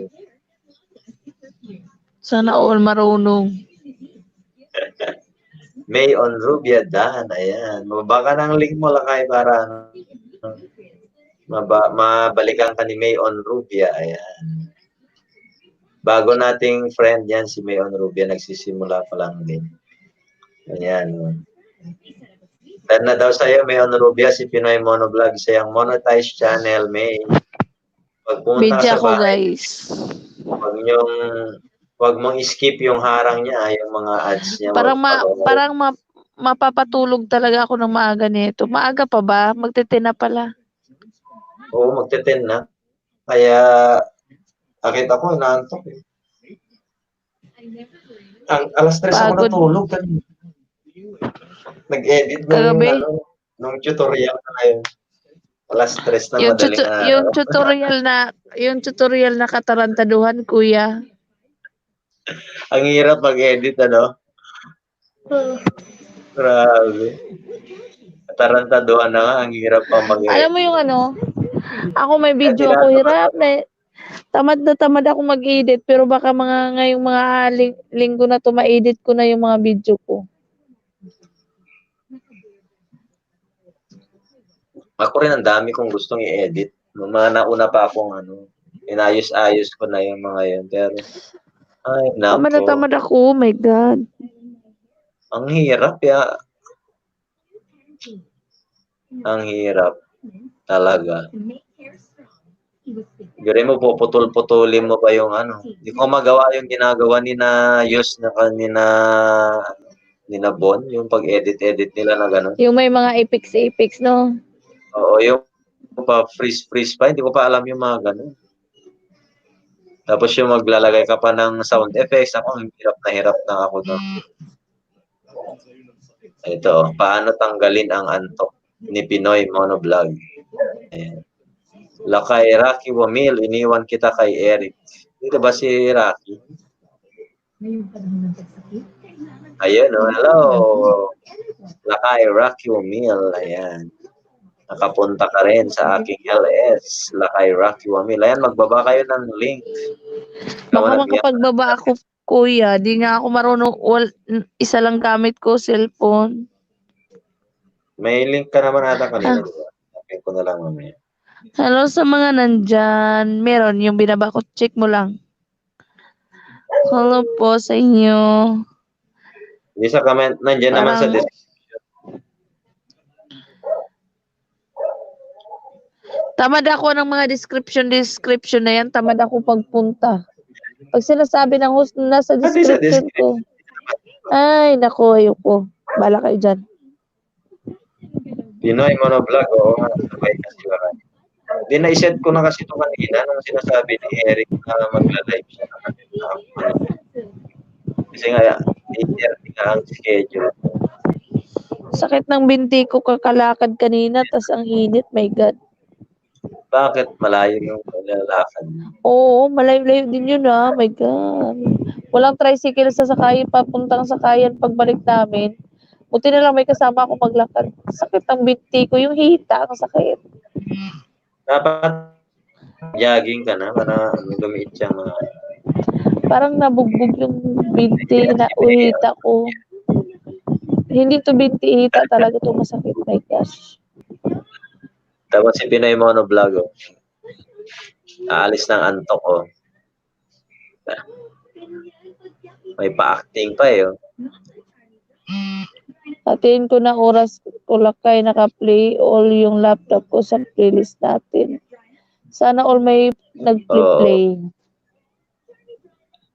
Sana all marunong. May on Rubia Dan, ayan. Mababa ka ng link mo lang para mabalikan ka ni May on Rubia, ayan. Bago nating friend yan, si May on Rubia, nagsisimula pa lang din. Ayan. Tad na daw sa'yo, May on Rubia, si Pinoy Mono Vlog, sa yung monetized channel, May. Pagpunta Video sa ko bahay, guys. wag mong skip yung harang niya, yung mga ads niya. Parang mapapatulog talaga ako ng maaga nito. Maaga pa ba? Magte-10 na pala. Oo, magte-10 na. Kaya, akit ako, inaantok eh. Alas 3 ako Pagod. natulog. Nag-edit Kagabi? nung tutorial na ngayon. Alas 3 na madaling araw. Yung tutorial na katarantaduhan, kuya. Ang hirap mag-edit, Grabe. Tarantaduhan na nga, ang hirap pa mag-edit. Alam mo yung ako may video ako, hirap na. Tamad ako mag-edit, pero baka ngayong mga linggo na to, ma-edit ko na yung mga video ko. Ako rin, ang dami kong gustong i-edit. Mga nauna pa akong inayos-ayos ko na yung mga yun. Pero, ay, Tamad na nako. tamad ako, oh my God. Ang hirap, ya. Ang hirap. Talaga. Gari mo, puputol-putulin mo pa yung Hindi ko magawa yung ginagawa ni na Yus na kanina ni na Bon, yung pag-edit-edit nila na gano'n. Yung may mga epics, no? Oo, yung pa freeze pa, hindi ko pa alam yung mga gano'n. Tapos yung maglalagay ka pa ng sound effects, ako, hirap na ako doon. Ito, paano tanggalin ang antok? ni Pinoy Monovlog. Ayan. Lakay Rocky Wamil, iniwan kita kay Eric. Dito ba si Rocky? Ayun, oh, hello. Lakay Rocky Wamil, ayan. Nakapunta ka rin sa aking LS, Lakay Rocky Wamil. Ayan, magbaba kayo ng link. Baka makapagbaba ako, kuya. Di nga ako marunong. Isa lang gamit ko, cellphone. May link ka naman ata kanina, di ba? Sabihin ko na lang mamaya. Hello sa mga nandyan. Meron yung binaba ko. Check mo lang. Hello po sa inyo. Hindi sa comment, nandiyan naman sa Parang- description. Tamad ako ng mga description na yan. Tamad ako pagpunta. Pag sinasabi ng host na nasa Pati sa description ko. Ay, naku, ayoko. Bala kayo dyan. Pinoy Monovlog, oo nga, sabay kasi wala. Di na-set ko na kasi ito kanina nung sinasabi ni Eric na magla-live siya. Kasi nga, 8:30 nga ang schedule. Sakit ng binti ko kakalakad kanina. Tas ang init. My God. Bakit malayo yung lalakad? Oo, malayo-layo din yun My God. Walang tricycle sa sakayan, papuntang sakayan pagbalik namin. Buti na lang may kasama ako maglakad. Sakit ang binti ko, yung hita, ang sakit. Dapat jogging ka na para lumiit siya mga... Parang nabugbog yung binti na hita ko. Hindi to binti, hita talaga to masakit. My gosh. Tapos si Pinoy Monovlog, oh. Aalis ng antok, oh. May pa-acting pa, oh. Hatiin ko na oras ko lakay naka-play all yung laptop ko sa playlist natin. Sana all may nag-play.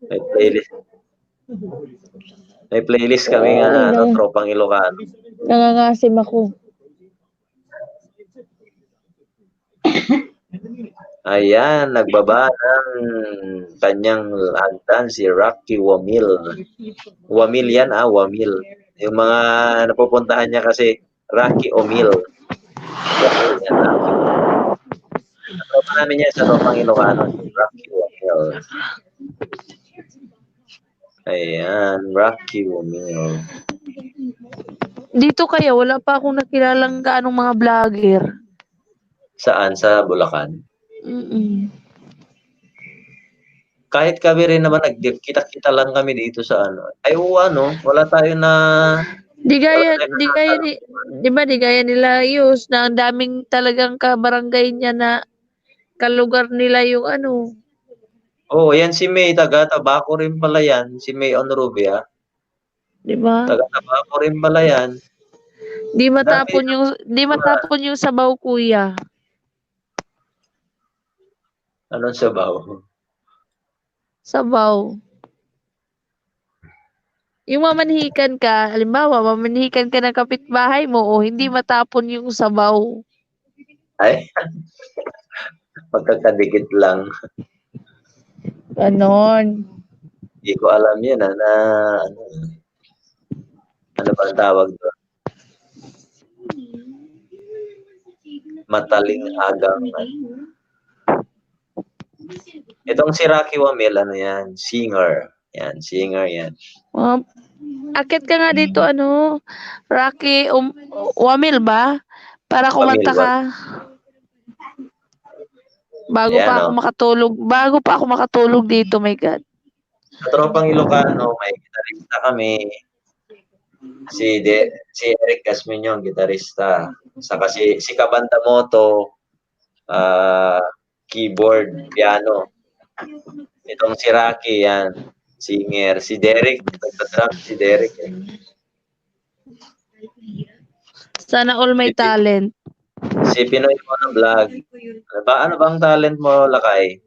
May playlist. May playlist kami nga, tropang Ilocano. Nangangasim ako. Ayan, nagbaba ng kanyang hagdan si Rocky Wamil. Wamil yan, Wamil. Yung mga napupuntahan niya kasi Rocky Omil. Wamil yan, Rocky. Natropa namin niya sa tropang Ilocano, si Rocky Wamil. Ayan, Rocky Wamil. Dito kaya wala pa akong nakilalang gaanong mga vlogger. Saan? Sa Bulacan? Mm-mm. Kahit kami rin naman, kita-kita lang kami dito sa ano. Ay, wala tayo na... Di gaya nila Yus na ang daming talagang kabarangay niya na kalugar nila yung ano. Oh, yan si May, taga-Tabaco rin pala yan. Si May Onrubia. Di ba? Taga-Tabaco rin pala yan. Di matapon yung sabaw, kuya. Anong sabaw? Sabaw. Yung mamanhikan ka, halimbawa, mamanhikan ka ng kapitbahay mo o hindi matapon yung sabaw. Ay, magkakadikit lang. Ganon. Hindi ko alam yun, ano ba ang tawag doon? Mataling agang. Itong si Rocky Wamil, ano yan? Singer. Yan, singer yan. Akit ka nga dito, Rocky Wamil ba? Para kumanta ka. Bago Ayan, pa ako makatulog dito, my God. Sa tropang Ilocano, may gitarista kami. Si Eric Casminyon, gitarista. Saka si Kabanda Moto, keyboard, piano. Itong si Rocky, yan, singer. Si Derek, nagpa-drum si Derek. Sana all may talent. Si Pinoy Monovlog. Ano bang talent mo, Lakay?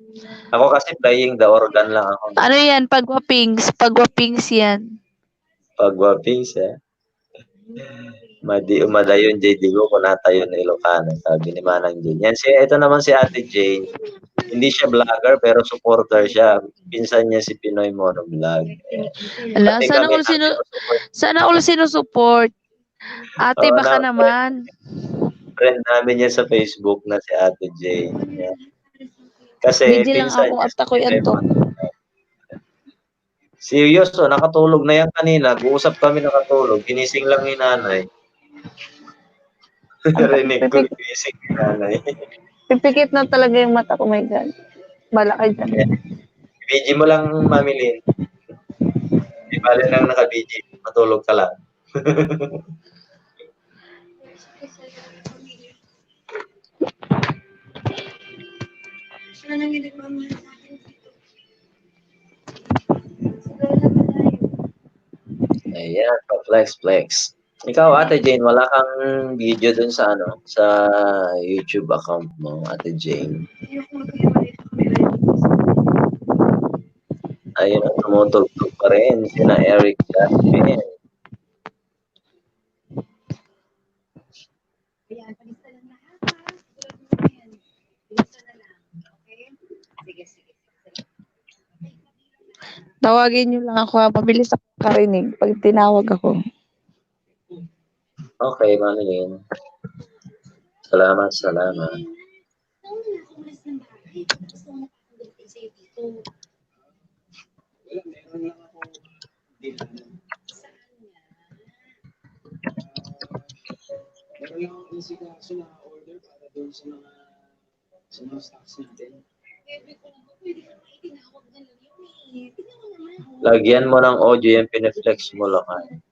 Ako kasi playing the organ lang ako. Ano yan? Pagwapings yan. Pagwapings, Madayon J. Digo, kunatayo na Ilocano, sabi ni Manang Jane. Yan, ito naman si Ate Jane. Hindi siya vlogger, pero supporter siya. Pinsan niya si Pinoy Monovlog. Ala, sana all sinusupport. Ate, baka naman. Friend namin yan sa Facebook na si Ate Jane. Yan. Kasi Busy lang pinsan ako niya at ako'y antok. seryoso, nakatulog na yan kanina. Guusap kami nakatulog. Ginising lang ni nanay. Narinig ko ginising ni nanay. Pipikit na talaga yung mata ko, my God. Malaki dyan. BG mo lang, Mami Lynn. Di bali lang naka-BG. Matulog ka lang. Ayan, flex. Ikaw, Ate Jane, wala kang video dun sa sa YouTube account mo, Ate Jane. Ayun, tumutugtog pa rin sina Eric Jasmine. Tawagin niyo lang ako, ha. Mabilis ako karinig pag tinawag ako. Okay, Mami Lynn. Salamat. Meron lang akong easy kaso na order para doon sa mga stocks natin. Lagyan mo ng audio yung pineflex mo, Lakay.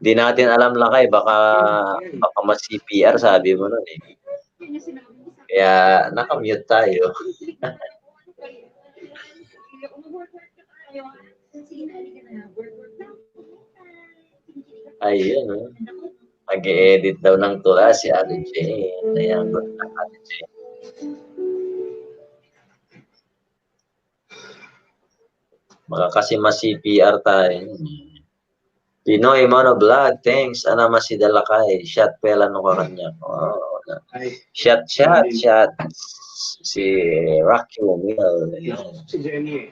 Di natin alam, Lakay, baka mas-CPR, sabi mo nun eh. Kaya nakamute tayo. Ayun, oh. Mag-i-edit daw ng tula si Ate Jane. Ayan, good luck, Ate Jane. Baka kasi mas-CPR tayo. Pinoy Monovlog, thanks. Ana masidalakay. Shot pela no kanya. Oh, shot. Si Rocky O'Neal. Si Jenny eh.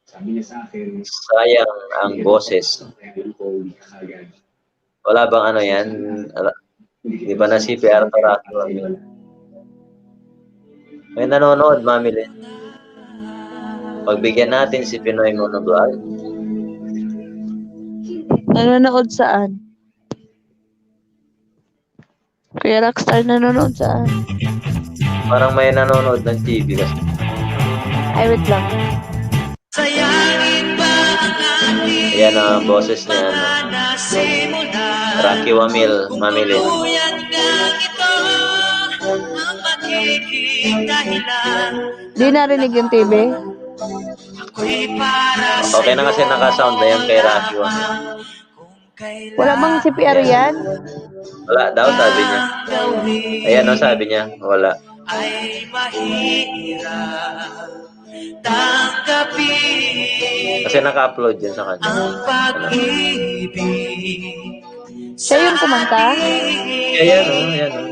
Sabi niya sa akin, sayang ang boses. Wala bang ano yan? Di ba na CPR to Rocky O'Neal? May nanonood, Mami Lynn. Pagbigyan natin si Pinoy Monovlog. Nanonood saan? Kuya Rockstar, nanonood saan? Parang may nanonood ng TV kasi. Ay, wait lang. Ayan ang boses niya. Rocky O'Neal, Mami Lynn. Di narinig yung TV? Okay na kasi naka-sound na yan kay Rocky O'Neal. Wala bang CPR yan? Wala daw, sabi niya. Ayan o, sabi niya. Wala. Kasi naka-upload yan sa kanya. Siya yung kumanta? Ayan o, ayan o.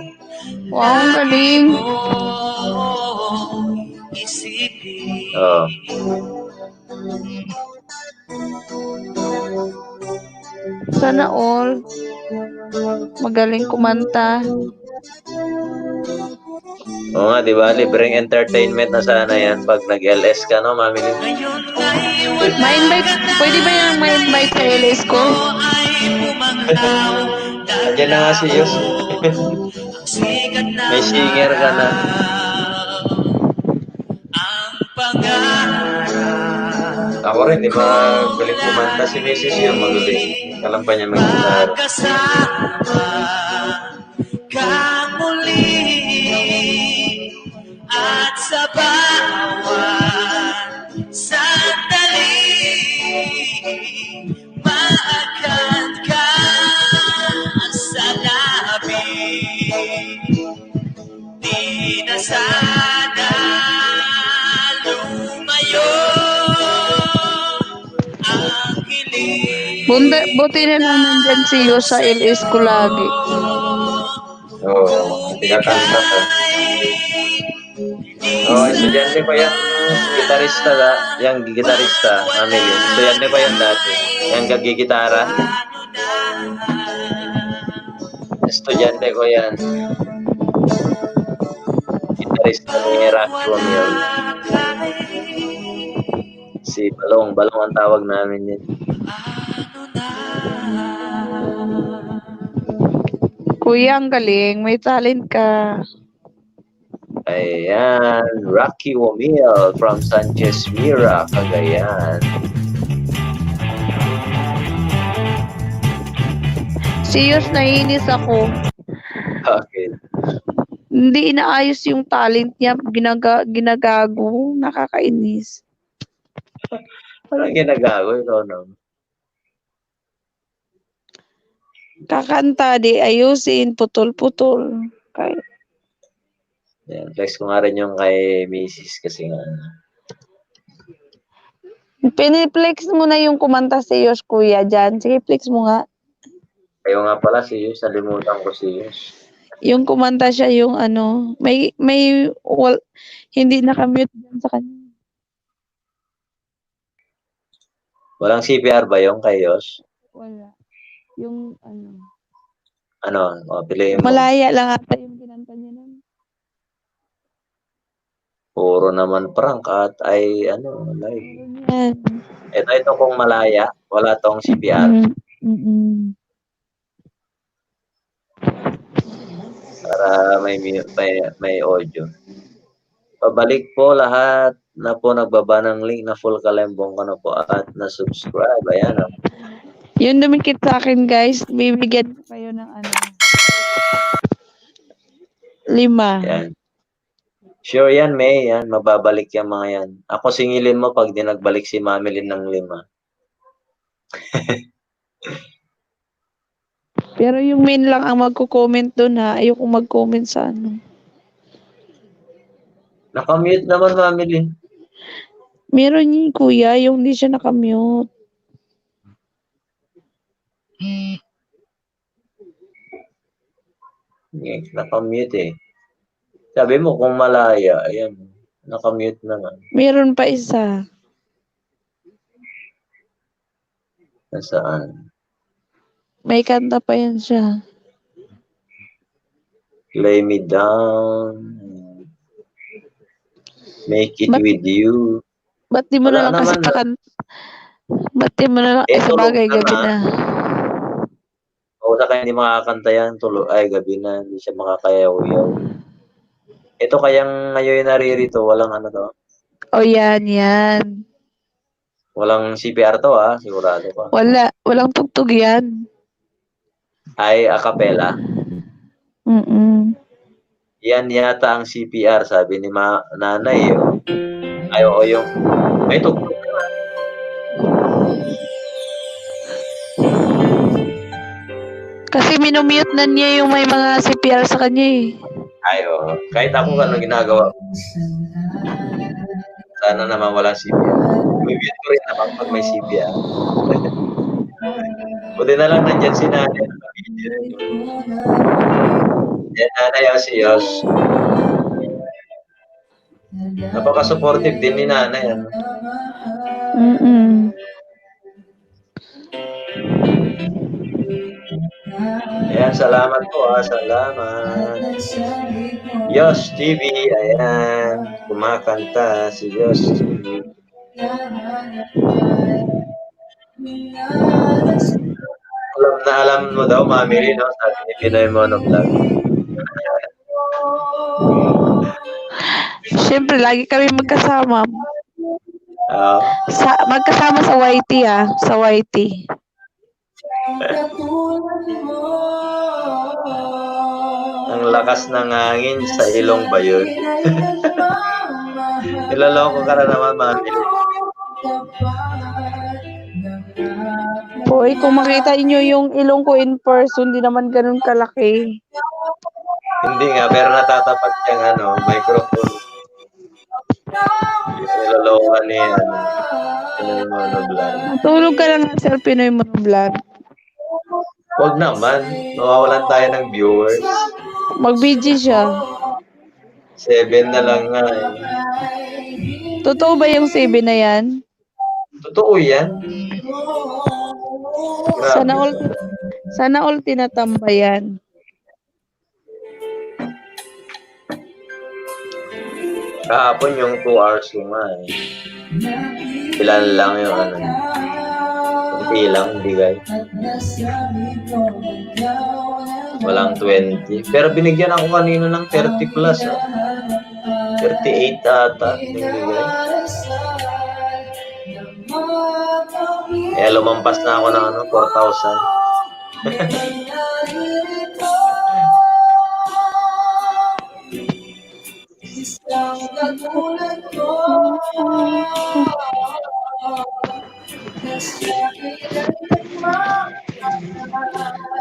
Wow, ang galing. Oo. Sana all. Magaling kumanta. Oo nga, di ba? Libreng entertainment na sana yan pag nag-LS ka, no, Mami Lynn? Ma-invite, pwede ba yung ma-invite sa LS ko? Andiyan na nga si Yus. May singer ka na. Ako rin, di ba? Galing kumanta si Mrs. Yun, magaling. Alam pa niya mag-gitar. At sa bawat sandali, maagad ka sa labi. Di na sana lumayo ang hiling. Buti na lang nandyan si Yo sa LS ko lagi. Oo, tinatanda ka. Oo, estudyante pa yung gitarista, yung gitarista, Mami Lynn. Estudyante pa yan dati. Yung gagigitara. Estudyante ko yan. Gitarista ni Rocky Romeo. Si Balong. Balong ang tawag namin yun. Kuya, ang galing. May talent ka. Ayan. Rocky Romeo from Sanchez Mira, Cagayan. Serious, naiinis ako. Okay. Hindi inaayos yung talent niya. Ginagago. Nakakainis. Anong ginagawa ikaw naman? Kakanta, di ayusin. Putol-putol. Kaya. Yan. Flex ko nga rin yung kay Mrs. kasi nga. Piniplex mo na yung kumanta si Yosh, kuya, dyan. Sige, flex mo nga. Kayo nga pala si Yus. Nalimutan ko si Yus. Yung kumanta siya, yung ano, hindi nakamute dyan sa kanya. Walang CPR ba yung kay Yus? Wala. Yung ano, Ano? O, piliin mo. malaya lang ata yung kinanta niya naman. Puro naman prank at ay ano, live. Yan. Ito kung malaya. Wala tong CPR. Mm-mm. Para may audio. Pabalik po lahat na po nagbaba ng link na full kalembong ko na po at na-subscribe. Ayan. Yung dumikit sa akin, guys, bibigyan ko kayo ng ano, 5. Ayan. Sure yan, May. Yan. Mababalik yung mga yan. Ako singilin mo pag di nagbalik si Mami Lin ng 5. Pero yung main lang ang magko-comment doon, ha. Ayoko mag-comment sa ano. Nakamute naman, Mami Lin. Meron yung kuya, yung hindi siya nakamute. Nakamute eh. Sabi mo kung malaya, ayan. Nakamute naman. Meron pa isa. Nasaan? May kanta pa yan siya. Lay me down. Make it with you. Ba't di mo Wala na lang kasi naman. pakanta? Ba't di mo na lang? Eh, Sa bagay, tulog gabi na. na. O sa kanya hindi makakanta yan, ay gabi na, hindi siya makakayaw-yaw. Ito kayang ngayon naririto, walang ano to, O yan. walang CPR to sigurado pa. Walang tugtog yan. Ay, acapella. Mm-mm. Yan yata ang CPR, sabi ni nanay. Ay, oo, yung, may tugtog naman. Kasi minumute na niya yung may mga CPR sa kanya eh. Ay, oo. Kahit ako ano ginagawa ko. Sana naman walang CPR. May-mute ko rin naman pag may CPR. Buti na lang nandyan si nanay. Yan, nanay o si Yos. Napaka-supportive din ni nanay. Ano? Mm-mm. Ayan, salamat po salamat. Yos TV, ayan. Kumakanta si Yos TV. Alam mo daw, Mami Rin, no? Sabi ni Pinoy Monovlog. Siyempre, lagi kami magkasama. Magkasama sa YT sa YT. Ang lakas ng hangin sa ilong ba yun? Nilaloko ka na naman, Mami Rin. Hoy, kung makita inyo yung ilong ko in person, di naman ganun kalaki. Hindi nga, pero natatapat yung microphone. Nilaloko ka ni Pinoy Monovlog. Tulog ka lang sa Pinoy Monovlog. Huwag naman. Mawawalan tayo ng viewers. Mag-BG siya. 7 na lang nga Totoo ba yung 7 na yan? Totoo yan. Sana all tinatambayan. Kahapon yung 2 hours ko nga eh. Ilan lang yung ano. Kunti lang, hindi guys. Walang 20. Pero binigyan ako kanino ng 30 plus. 38 ata. Hindi guys. Eh, lumampas na ako ng 4,000.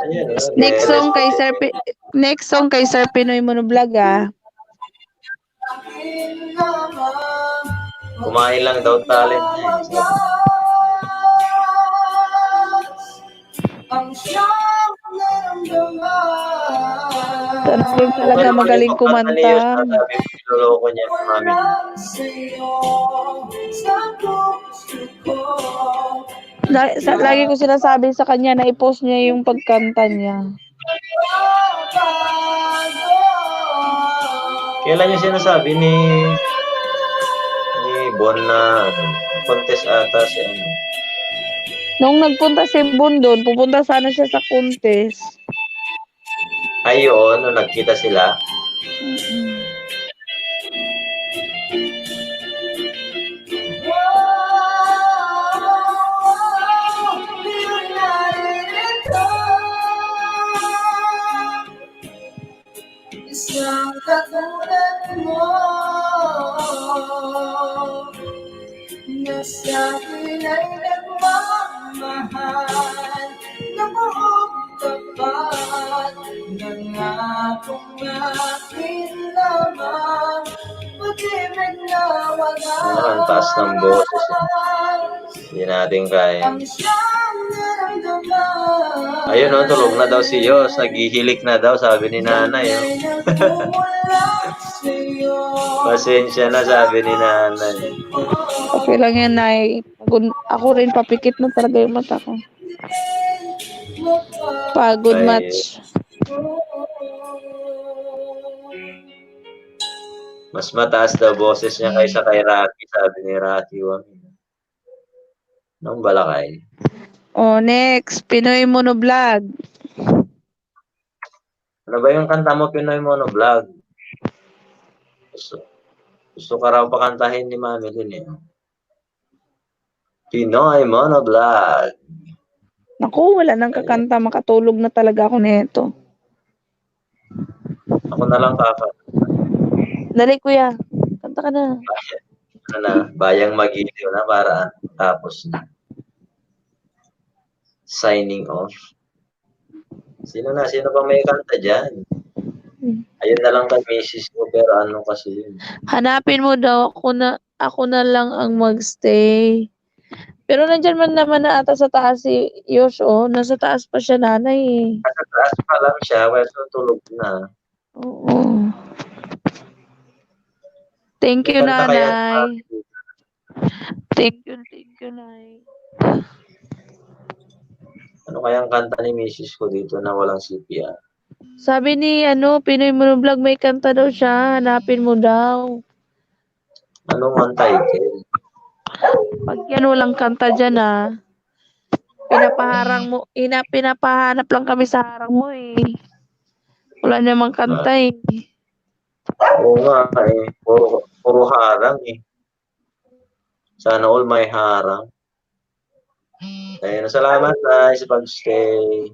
Ayan, Next song kay Sir Pinoy Monovlog ah. kumain lang daw talent niya. Talagang talaga magaling kumanta. Sabi ko, niloloko niya ng mami. Lagi ko sinasabi sa kanya na i-post niya yung pagkanta niya. Kailan niya sinasabi ni Bon na contest ata siya. Nung nagpunta si Bon doon, pupunta sana siya sa contest. Ay, yun, nung nagkita sila. Isang katulad mo na sa'kin ay nagmamahal na buong tapat ng akong aking lamang pag-ibig na wala Ang taas ng boses. Hindi natin kaya. ang siyang naramdaman. Ayun, no, tulog na daw si Yos. Naghihilik na daw, sabi ni nanay. Oh. Pasensya na, sabi ni nanay. Okay lang yan, Nay. Ako rin, papikit na talaga yung mata ko. Pagod Ay. match. Mas mataas daw boses niya kaysa kay Rocky, sabi ni Rocky. Nung balakay. Oh, next, Pinoy Monovlog. Ano ba yung kanta mo, Pinoy Monovlog? Gusto ka raw pakantahin ni Mami din eh. Pinoy Monovlog. Naku, wala nang kakanta. Makatulog na talaga ako nito. Ako na lang kakanta. Dali, kuya. Kanta ka na. Ano na, bayang magiliw na para tapos na. Signing off. Sino pa may kanta dyan? Ayun na lang kay misis ko, pero ano kasi yun. Hanapin mo daw. Ako na lang ang magstay. Pero nandyan man naman na ata sa taas si Yosh, oh. Nasa taas pa siya, nanay, eh. Nasa taas pa lang siya, well, tulog na. Oo. Thank you, Kanta kaya nanay. Thank you, nay. Ano kayang kanta ni misis ko dito na walang CPR? Sabi ni, Pinoy Monovlog, may kanta daw siya. Hanapin mo daw. Anong ang title? Pag yan walang kanta dyan, ah. Pinapahanap lang kami sa harang mo, eh. Wala namang kanta, eh. Oo nga eh, puro harang eh. Sana all may harang. Ayun, salamat guys sa pag-stay.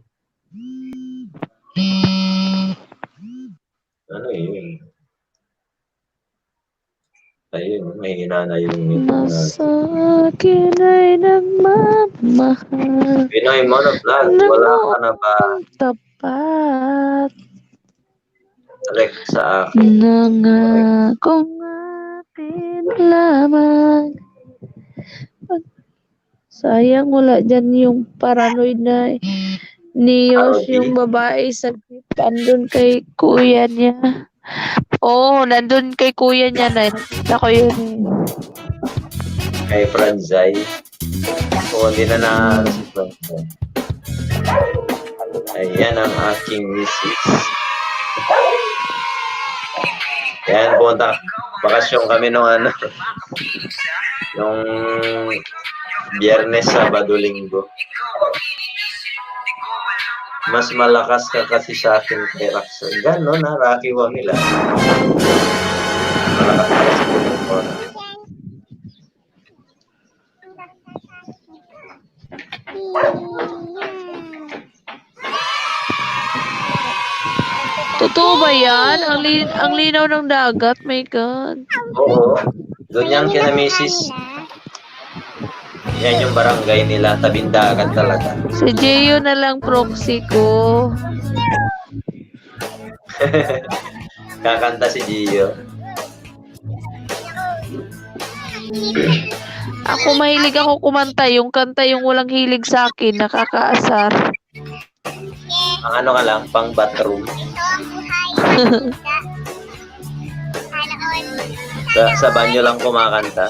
Ano yun? Ayun, may hinana yung Nasa akin ay nagmamahal. Pinoy Monovlog, wala ka na ba? Tapat Direct sa akin. nangakong akin lamang. Sayang wala dyan yung paranoid na ni Yosh, yung babae sa andun kay kuya niya. Oo, nandun kay kuya niya na. Nakita ko yun. Kay Franzay. Oo, hindi na si Franzay. Ayan ang aking misis. Yan, punta. Bakasyon kami nung ano, nung Biyernes, Sabado, Linggo. Mas malakas ka kasi sa akin kay Raxon. Gano'n na, Rocky Wamila. Malakas ka kasi ko. Totoo ba yan? Ang linaw ng dagat, my God. Oo. Doon yan kina Mrs. Yan yung barangay nila, tabing dagat talaga. Si Gio na lang proxy ko. Kakanta si Gio. Ako mahilig ako kumanta. Yung kanta yung walang hilig sa akin. Nakakaasar. Ang ano ka lang, pang bathroom. Sa banyo lang kumakanta.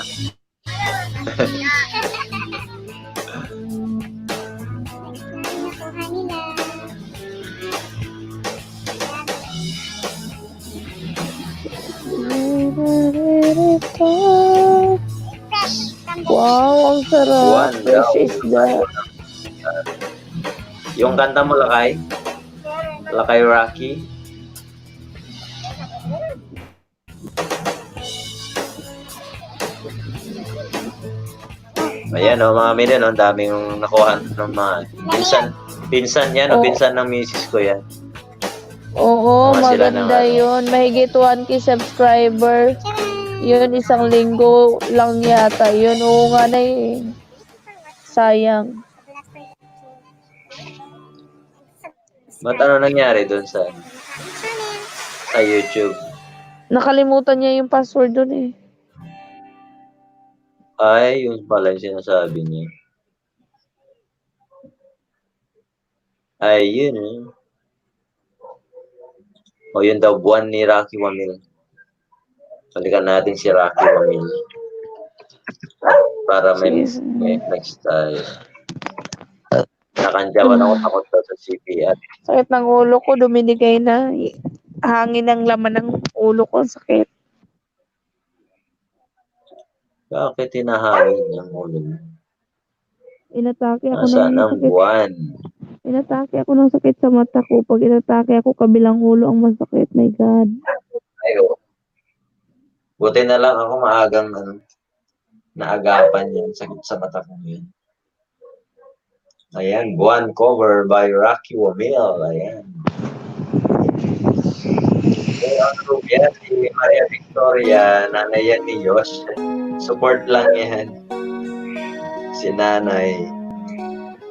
Wow, ang sarap. Buwan daw. Fresh isda. Yung kanta mo, Lakay? Lakay Rocky? Ayan o, mga minin, ang daming nakuha ng mga pinsan yan, o Oh. pinsan ng misis ko yan. Oo, Mga sila maganda ng ano. yun. Mahigit 1K subscriber. Yun, isang linggo lang yata. Yun, oo nga na eh. Sayang. Ba't ano nangyari doon sa YouTube? Nakalimutan niya yung password dun eh. Ay, yun pala yung sinasabi niya. Ay, yun eh. O yun daw, buwan ni Rocky Wamil. Balikan natin si Rocky Wamil. Para may next tayo. Nakanjawan ako takot daw sa CPR. Sakit ng ulo ko, duminigay na. Hangin ang laman ng ulo ko, sakit. Bakit hinahangin ang ulo mo? Inatake ako Nasaan ng ang sakit. buwan? Inatake ako ng sakit sa mata ko. Pag inatake ako, kabilang ulo ang masakit. My God. Ayo. Buti na lang ako maagang naagapan yan. Sakit sa mata ko yun. Ayan, buwan cover by Rocky Wamil. Ayan. Ang group yan, si Maria Victoria, nanay yan ni Yosh. Support lang yan. Si nanay.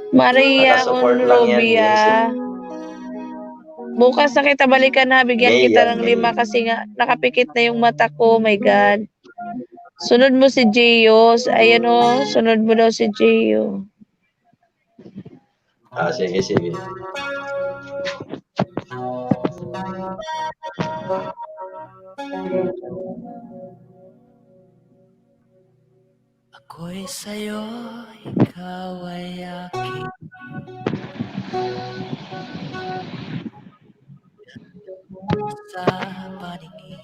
Maria Nakasupport lang yan, Unrubia. Bukas na kita balikan na. Bigyan May kita yan, ng may. 5 kasi nga nakapikit na yung mata ko. My God. Sunod mo si Gio. Ayan o. Sunod mo daw si Gio. Ah, sige, sige. Ako'y sa'yo, ikaw ay aking sa paningin.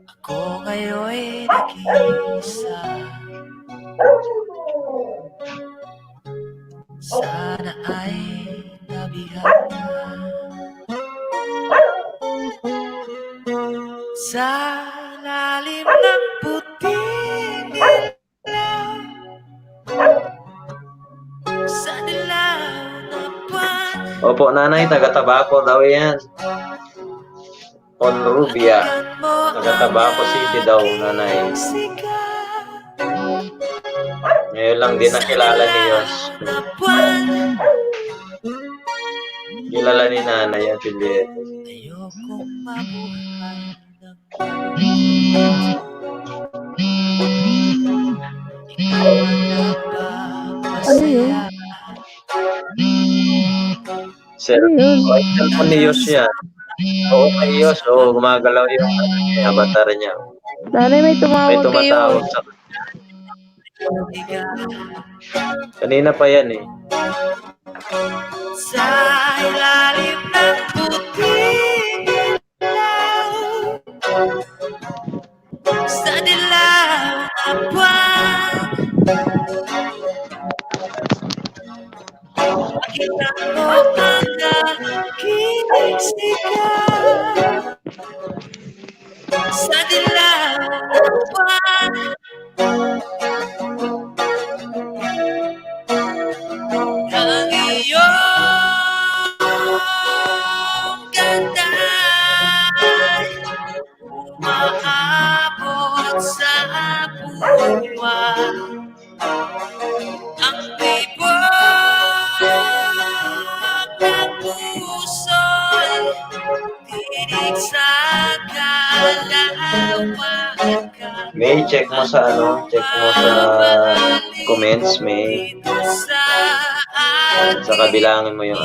Ako ngayon'y nag-iisa. Sana ay nabihana sa lalim ng puting ilaw, sa dilaw na buwan. Opo, nanay, taga-Tabaco daw yan. Onrubia. Taga-Tabaco City daw, nanay. Ngayon lang din nakilala ni Yos. Kilala ni nanay at Juliet. Ayokong mabuhay ng ikaw ang nagpapasaya. Sir, ay, cellphone ni Yos yan. Oo, kay Yos. Oo, gumagalaw yung avatar niya. Nanay, may May tumawag kayo. tumatawag sa kanina pa yan eh. Sa ilalim ng puting Pakinggan mo ang aking sigaw sa dilaw ng buwan. Ang iyong ganda'y umaabot sa puwan. Ang tibok ng puso'y tinig sa kalawakan. May check mo sa check mo sa comments, May. Sa kabilangin mo yung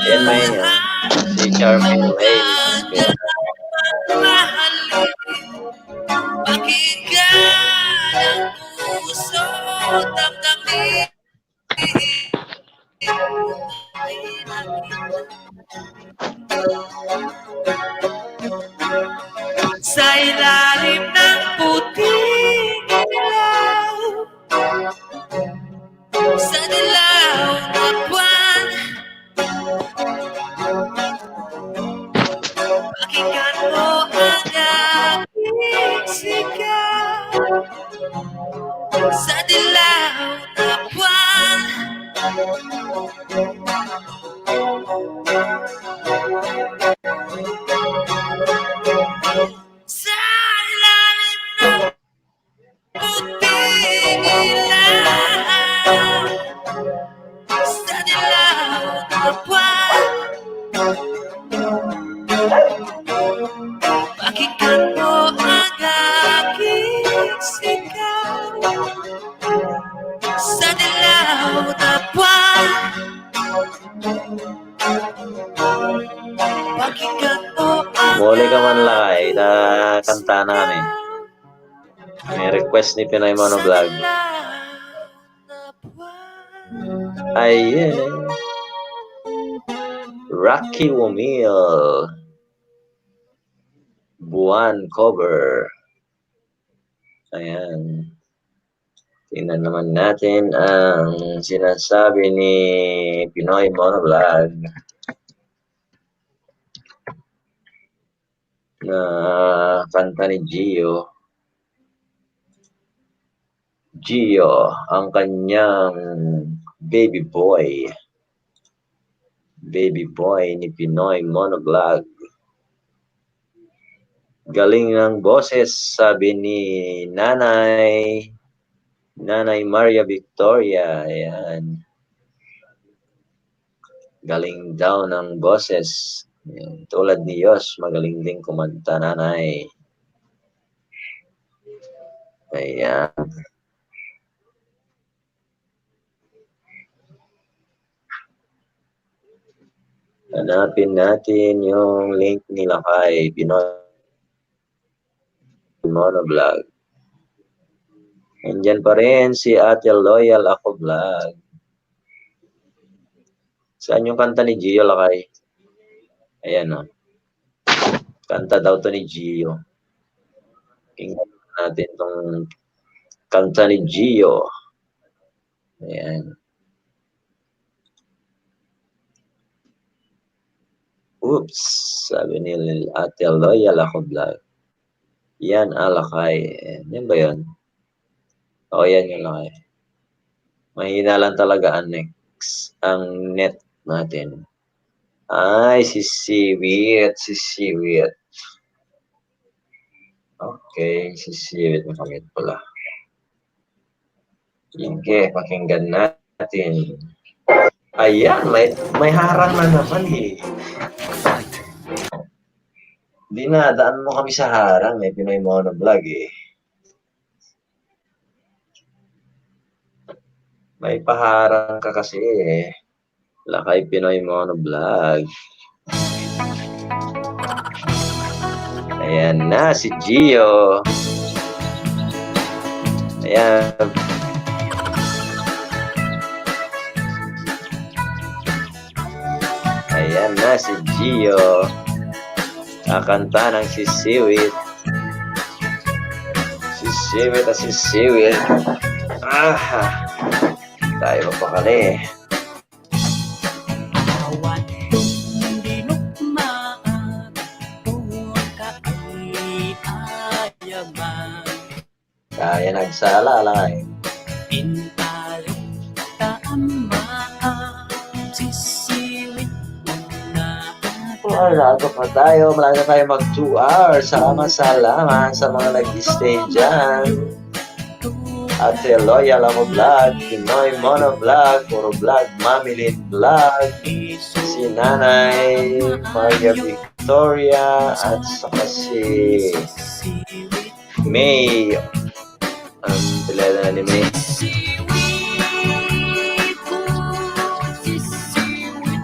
Ayan, May. Si Charmaine May. Pakinggan ang puso, damdamin. Sa ilalim ng puting ilaw, sa dilaw na buwan, pakinggan mo ang aking sigaw sa dilaw na buwan. Sa ilalim ng puting ilaw, sa dilaw na buwan, pakinggan mo ang aking sigaw sa dilaw na buwan. Pakinggan mo ang Muli ka man lakay na kanta namin. May request ni Pinoy Monovlog. Ayan. Rocky Wumil. Buwan cover. Ayan. Tingnan naman natin ang sinasabi ni Pinoy Monovlog na kanta ni Gio. Gio, ang kanyang baby boy. Baby boy ni Pinoy Monovlog. Galing ng boses, sabi ni Nanay Maria Victoria. Ayan. Galing daw ng boses. Ayan. Tulad ni Yos, magaling din kumanta, Nanay. Ayan. Hanapin natin yung link nila kay Pinoy Monovlog. Andyan pa rin si Ate Loyal Ako Vlog. Saan yung kanta ni Gio lakay? Ayan o. Kanta daw to ni Gio. Tingnan natin tong kanta ni Gio. Ayan. Oops, sabi ni Ate Loyal Ako Vlog. Yan, alakay. Yan ba yun? O, yan yung lakay. Mahina lang talaga ang net natin. Ay, si Siwit. Okay, si Siwit. Makamit pala. Sige, pakinggan natin. Ayan, may harang na naman eh. Dinadaan mo kami sa harang eh, Pinoy Monovlog eh. May paharang ka kasi eh. Lakay Pinoy Monovlog. Ayan na si Gio. Ayan. Ayan na si Gio. Kakanta ng si Siwit. Si Siwit. Tayo pa pala eh. Ayan, nagsala lang eh. Pintalo taamaan sisiwit mo na Malago pa tayo. Malago tayo mag 2 hours. Salamat sa mga nag-stay dyan. Ate Loyal Amo Vlog, Pinoy Mono Vlog, Puro Vlog, Mamilin Vlog, si Nanay Maria Victoria, at saka si May. Ang pilala ni May.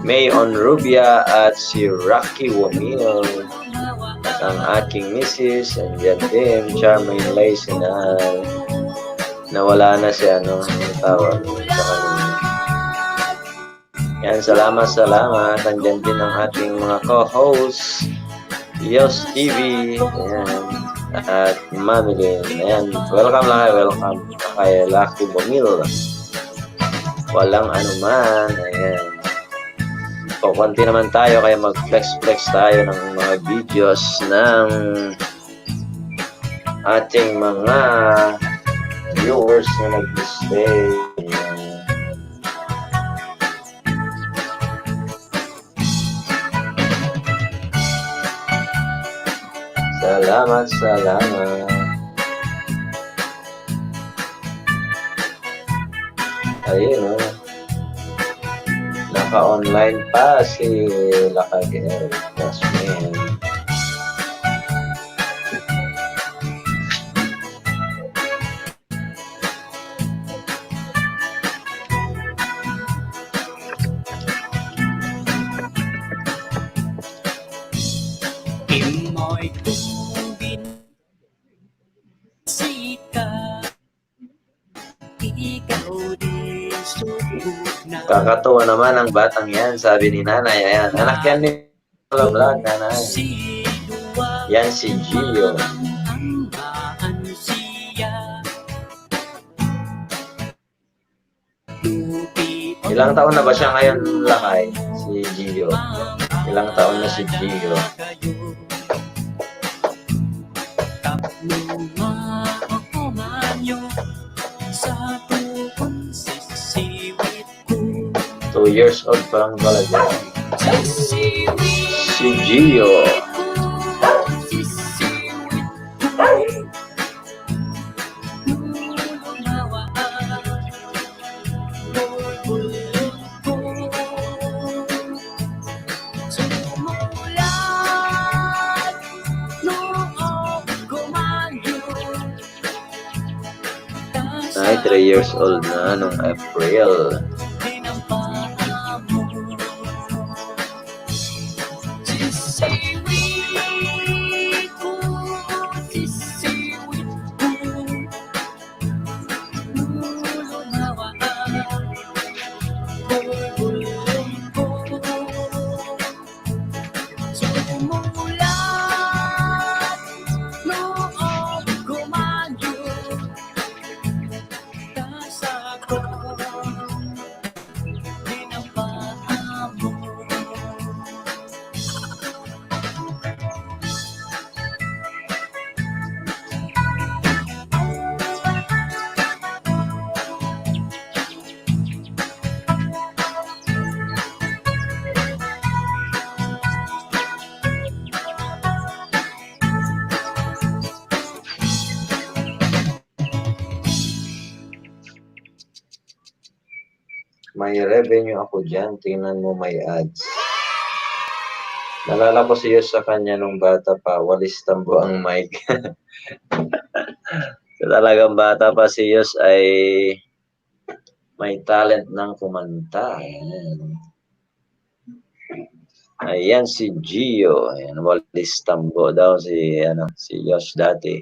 May Onrubia at si Rocky Wamil. Ang aking misis, andyan din, Charmaine Laisinal. Nawala na si ano, yung tawag sa kanina. Yan, salamat. Andyan din ang ating mga co-hosts, Yos TV, ayan, at Mamilin. Ayan, welcome lang kayo, welcome kay Lucky Bomil. Walang anuman, ayan. Kukunti naman tayo, kaya mag-flex tayo ng mga videos ng ating mga viewers na nag-stay. Salamat. Ayun, oh. Naka-online pa si Lakagel. Jasmine. Imoy tubig sika ikaw di subok na Kakatuwa naman ang batang yan, sabi ni nanay. Ayan, anak yan ni Vlog, nanay. Yan si Gio. Ambaan siya Ilang taon na ba siya ngayon, Lakay? Si Gio. Ilang taon na si Gio? So 2 years old pa lang pala dyan. Si Gio. Ay, 3 years old na nung April. May revenue ako dyan. Tingnan mo, may ads. Nalala ko si Yos sa kanya nung bata pa. Walis tambo ang mic. Talagang bata pa si Yos ay may talent ng kumanta. Ayan si Gio. Ayan, walis tambo daw si Yos dati.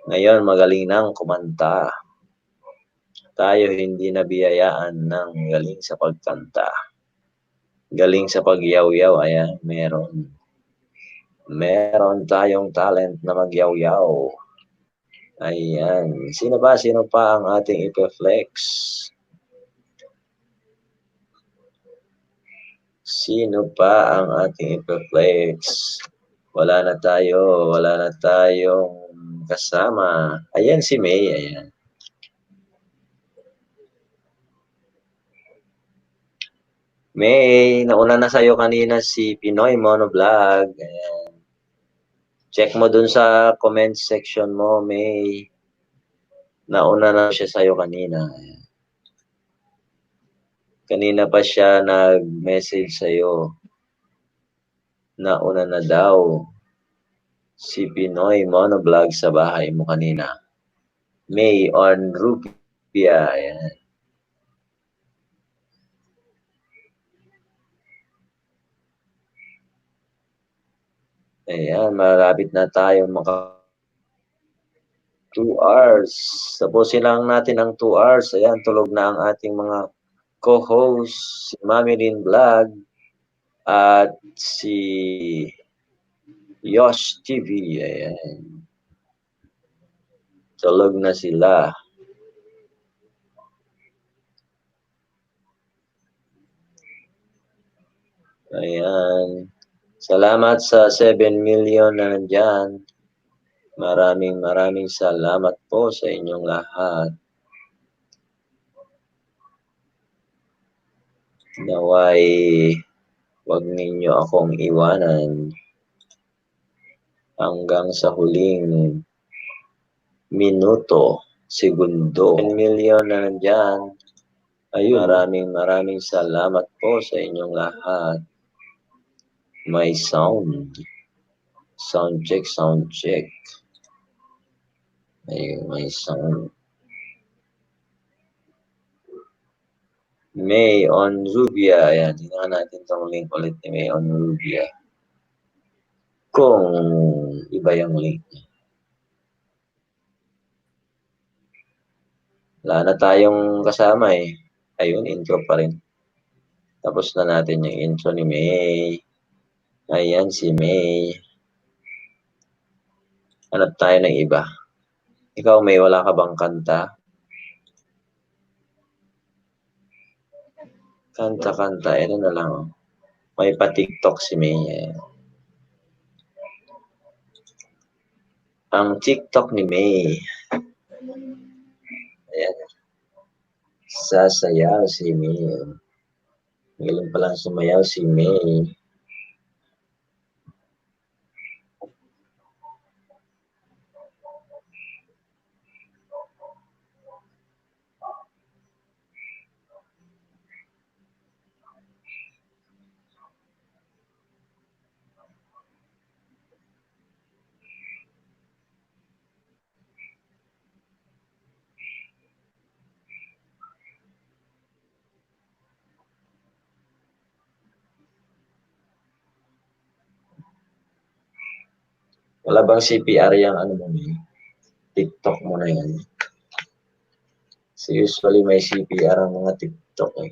Ngayon, magaling nang kumanta. Tayo hindi nabiyayaan ng galing sa pagkanta. Galing sa pagyaw-yaw, ayan, meron. Meron tayong talent na magyaw-yaw. Ayan. Sino pa ang ating ipe-flex? Sino pa ang ating ipe-flex? Wala na tayong kasama. Ayan si May, ayan. May, nauna na sa'yo kanina si Pinoy Monovlog. Ayan. Check mo dun sa comment section mo, May. Nauna na siya sa'yo kanina. Ayan. Kanina pa siya nag-message sa'yo. Nauna na daw si Pinoy Monovlog sa bahay mo kanina. May on Rupia. Ayan. Ayan, malapit na tayo 2 hours. Tapusin lang natin ang 2 hours. Ayan, tulog na ang ating mga co-host, si Mami Lynn Vlog at si Yosh TV. Ayan. Tulog na sila. Ayan. Salamat sa 7 million na nandyan. Maraming salamat po sa inyong lahat. Naway, wag ninyo akong iwanan hanggang sa huling minuto, segundo. 10 million na nandyan. Ayun, maraming salamat po sa inyong lahat. May sound. Sound check. Ayun, may sound. May on Rubia. Ayan, tingnan natin itong link ulit ni May on Rubia. Kung iba yung link. Wala na tayong kasama eh. Ayun, intro pa rin. Tapos na natin yung intro ni May. Ayan si May. Hanap tayo ng iba. Ikaw, May, wala ka bang kanta? Kanta. Ito na lang. May pa-TikTok si May. Ang TikTok ni May. Ayan. Sasayaw si May. Ngayon pa lang sumayaw si May. Wala bang CPR yung ano mo, May? TikTok mo na yan. So usually may CPR ang mga TikTok eh.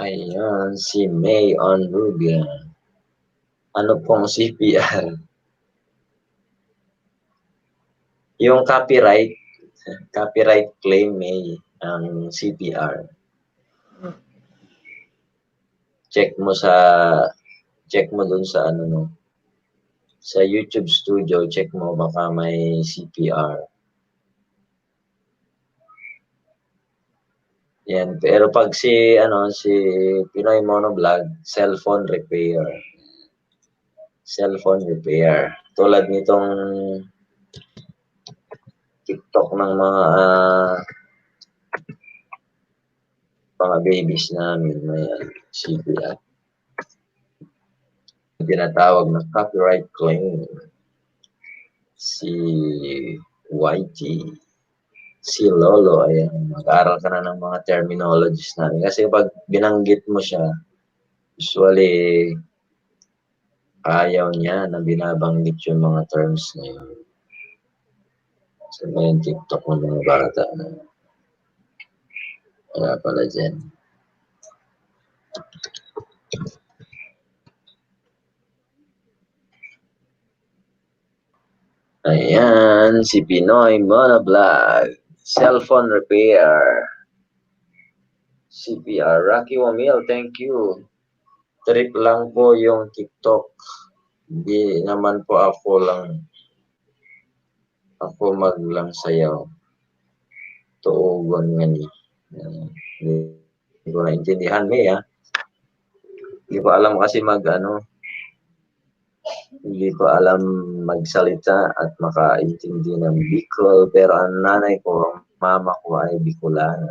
Ayan, si May on Rubia. Ano pong CPR? Yung copyright claim May ang CPR. Check mo dun sa ano no. Sa YouTube Studio, check mo baka may CPR. Yan, pero pag si Pinoy Monovlog, cellphone repair. Tulad nitong TikTok ng mga babies namin, may CPR. tinatawag na copyright claim. Si YG, si Lolo, ayan, mag-aaral ka na ng mga terminologies natin. Kasi pag binanggit mo siya, usually, ayaw niya na binabanggit yung mga terms na yun. So, may TikTok ng mga bata na wala pala dyan. Ayan, si Pinoy Monovlog. Cellphone repair. CPR. Rocky Wamil, thank you. Trip lang po yung TikTok. Hindi naman po ako maglang sayaw. Tuugon nga ni. Hindi ko naintindihan, May, ha? Hindi ko alam kasi hindi ko alam magsalita at makaintindi ng Bicol, pero ang nanay ko, ang mama ko ay Bicolana.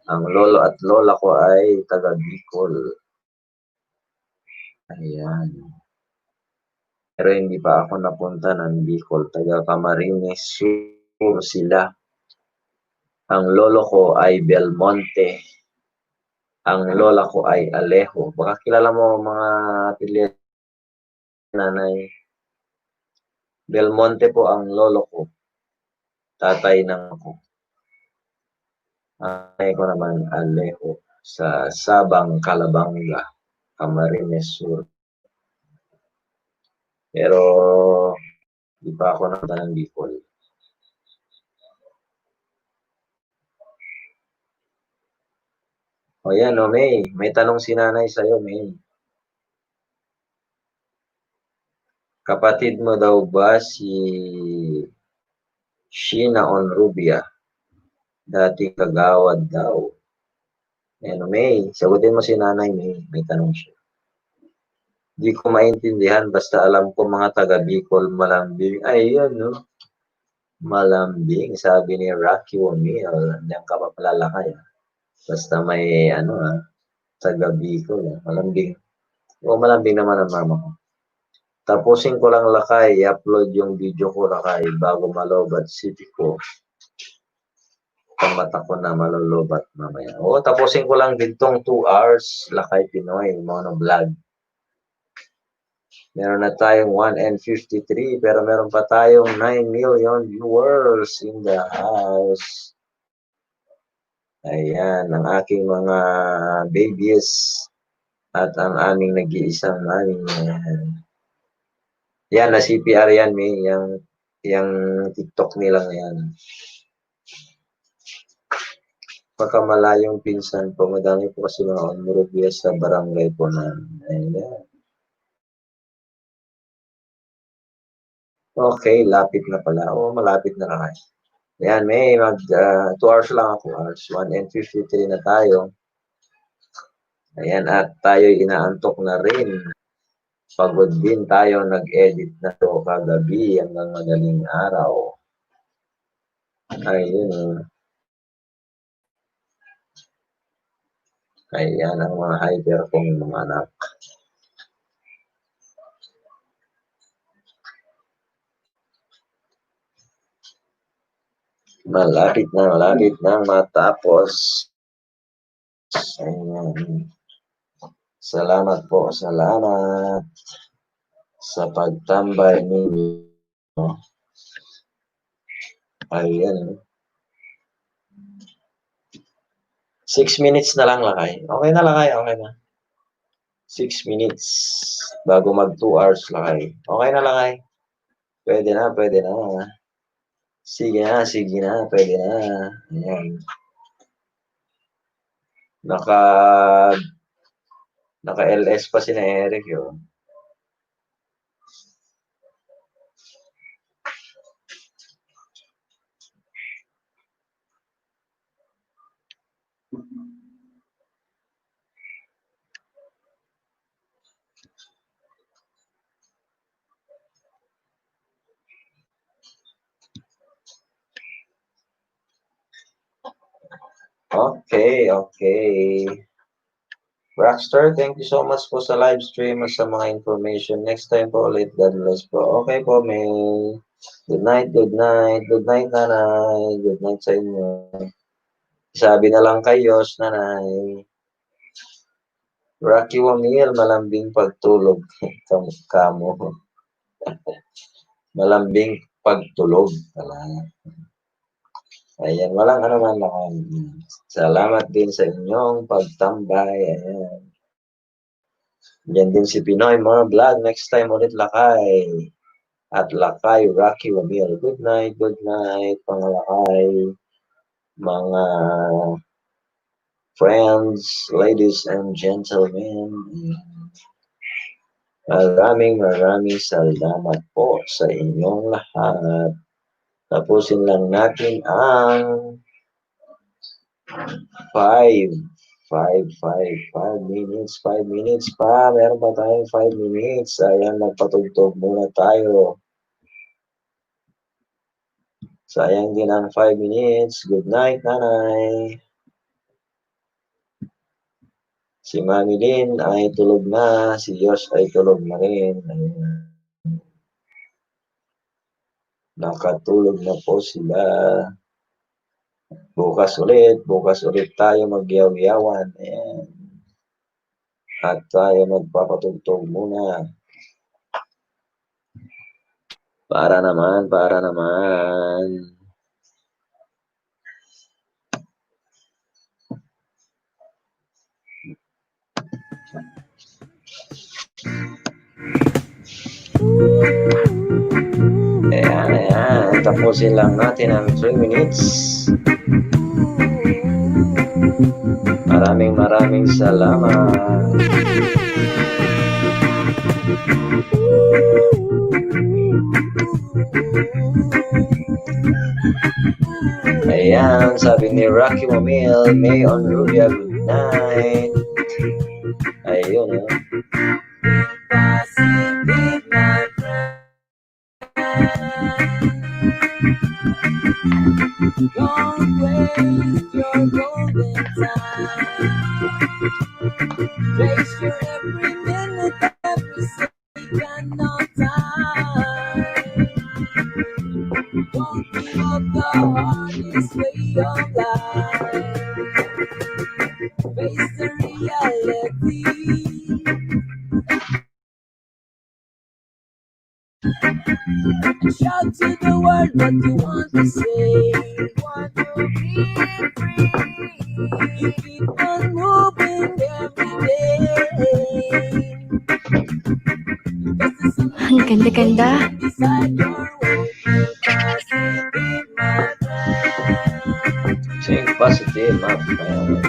Ang lolo at lola ko ay taga Bicol. Ayan. Pero hindi pa ako napunta ng Bicol, taga Camarines Sur sila. Ang lolo ko ay Belmonte. Ang lola ko ay Alejo. Baka kilala mo mga apelyido nanay. Belmonte po ang lolo ko. Tatay ng ako. Nanay ko naman Alejo sa Sabang, Calabanga, Camarines Sur. Pero di pa ako napunta ng Bicol. O yan, May. May tanong si nanay sa'yo, May. Kapatid mo daw ba si Sheena Onrubia? Dati kagawad daw. Ano, May? Sagutin mo si nanay, May. May tanong siya. Di ko maintindihan, basta alam ko mga taga Bicol, malambing. Ay, yun, no? Malambing, sabi ni Rocky Wamil. Diyan ka pa palalakay. Basta may, taga Bicol. Malambing. O, malambing naman ang mama ko. Tapusin ko lang lakay, i-upload yung video ko lakay bago malobat city ko. Mata ko na malolobat mamaya. O, tapusin ko lang ditong 2 hours lakay Pinoy, monovlog. Meron na tayong 1 and 53, pero meron pa tayong 9 million viewers in the house. Ayan, ang aking mga babies at ang aming nag-iisang aming yan, na CPR yan, May. Yung TikTok nila yan. Pagkamalayong pinsan po, madami po kasi mga onmurubia sa barangay po na. Ayan. Okay, lapit na pala. O, malapit na lang. Ayan, May. 2 hours lang ako. Hours 1 and 53 na tayo. Ayan, at tayo inaantok na rin. Pagod din tayo nag-edit na to kagabi hanggang madaling araw. Ayun. Ayan ang mga hyper kong mga anak. Malapit na matapos. Ayan. Salamat po, salamat sa pagtambay ninyo. Ayan. 6 minutes na lang lakay. Okay na lakay, okay na. 6 minutes bago mag 2 hours lakay. Okay na lakay. Pwede na. Sige na, pwede na. Ayan. Naka-LS pa si na Eric yun. Okay. Rockstar, thank you so much po sa live stream at sa mga information. Next time po ulit. God bless po. Okay po, May. Good night, good night. Good night, nanay. Good night sa inyo. Sabi na lang kayo, nanay. Rocky Wamil, malambing pagtulog. Kamo. Malambing pagtulog. Ayan, walang ano man lang. Salamat din sa inyong pagtambay. Ayan. Yan din si Pinoy mga vlog. Next time ulit lakay. At lakay, Rocky Wamil. Good night, mga lakay. Mga friends, ladies and gentlemen. Maraming salamat po sa inyong lahat. Tapusin lang natin ang 5 minutes. 5 minutes pa. Meron pa tayong 5 minutes. Ayan, magpatugtog muna tayo. Sayang din ang 5 minutes. Good night, nanay. Si Mami Lynn ay tulog na. Si Yosh ay tulog na rin. Ayan. Nakatulog na po sila. Bukas ulit tayo magyaw-yawan. Ayan. At tayo magpapatugtog muna. Para naman. Ayan. Tapusin lang natin ang 3 minutes. Maraming salamat. Ayan, sabi ni Rocky Wamil, May on Rubia, good night. Ayun, Don't waste your golden time. Waste your every minute, every second of time. Don't give up the hardest way of life. Face the reality. And shout to the world what you want to say. Want to be free. You keep on moving every day. Ang ganda-ganda. Beside your way, positive, my friend. think positive, my friend.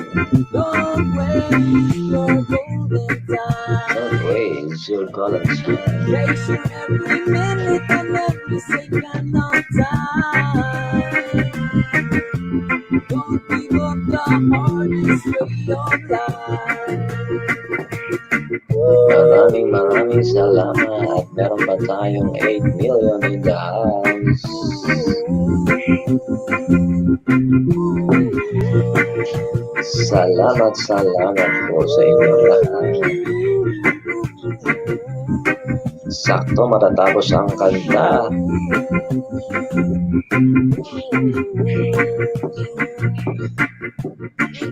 Don't waste your golden time. Don't waste your golden time. Waste your every minute and every second of time. Don't give up the hardest way of life. Maraming salamat. Meron pa tayong 8 million in the house. Salamat po sa inyong lahat. Sakto matatapos ang kanta.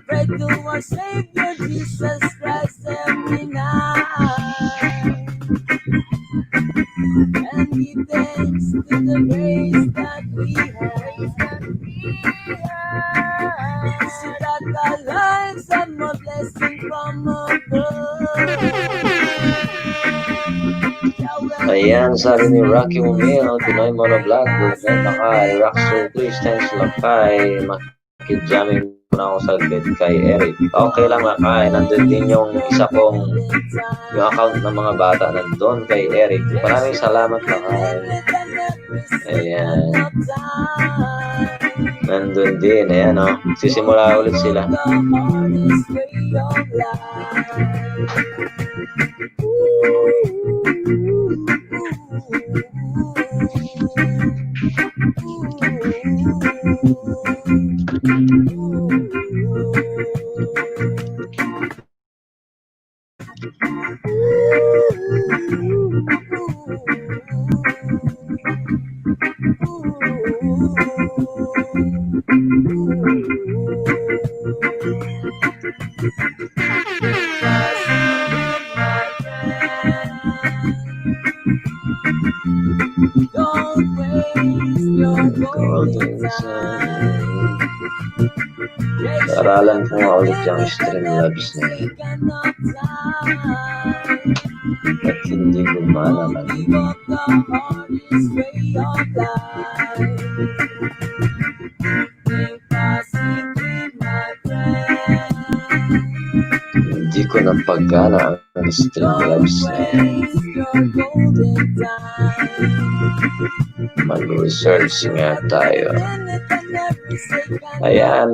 Pray to our Savior Jesus Christ every night, and give thanks to the grace that we have, so that our lives have more blessing from above. Ayan, sabi ni Rocky Wamil, Pinoy Monovlog, good night Lakay, Rockstar, please, thanks Lakay, makikidjamming muna ako saglit kay Eric. Okay lang Lakay, nandun din yung isa kong, yung account ng mga bata nandun kay Eric. Maraming salamat Lakay. Ayan. Nandun din, ayan o. Sisimula ulit sila. Aralan ko nga ulit yung Streamlabs na yun. At hindi gumana man. Hindi ko napagana ang Streamlabs na yun. Mag-research nga tayo. Ayan.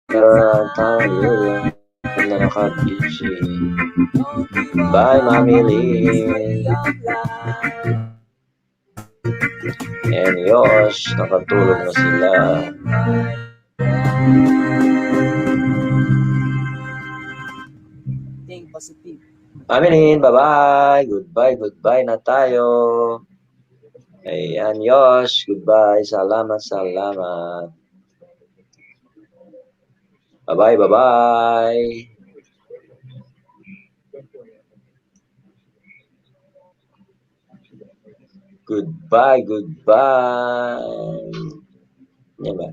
Meron tayo. Naka-busy. Bye, Mami Lynn. And Yosh, nakatulog na sila. Think positive. Mami Lynn, bye-bye. Goodbye na tayo. Ayan, Yosh. Goodbye. Salamat. Bye-bye. Goodbye. Yan ba?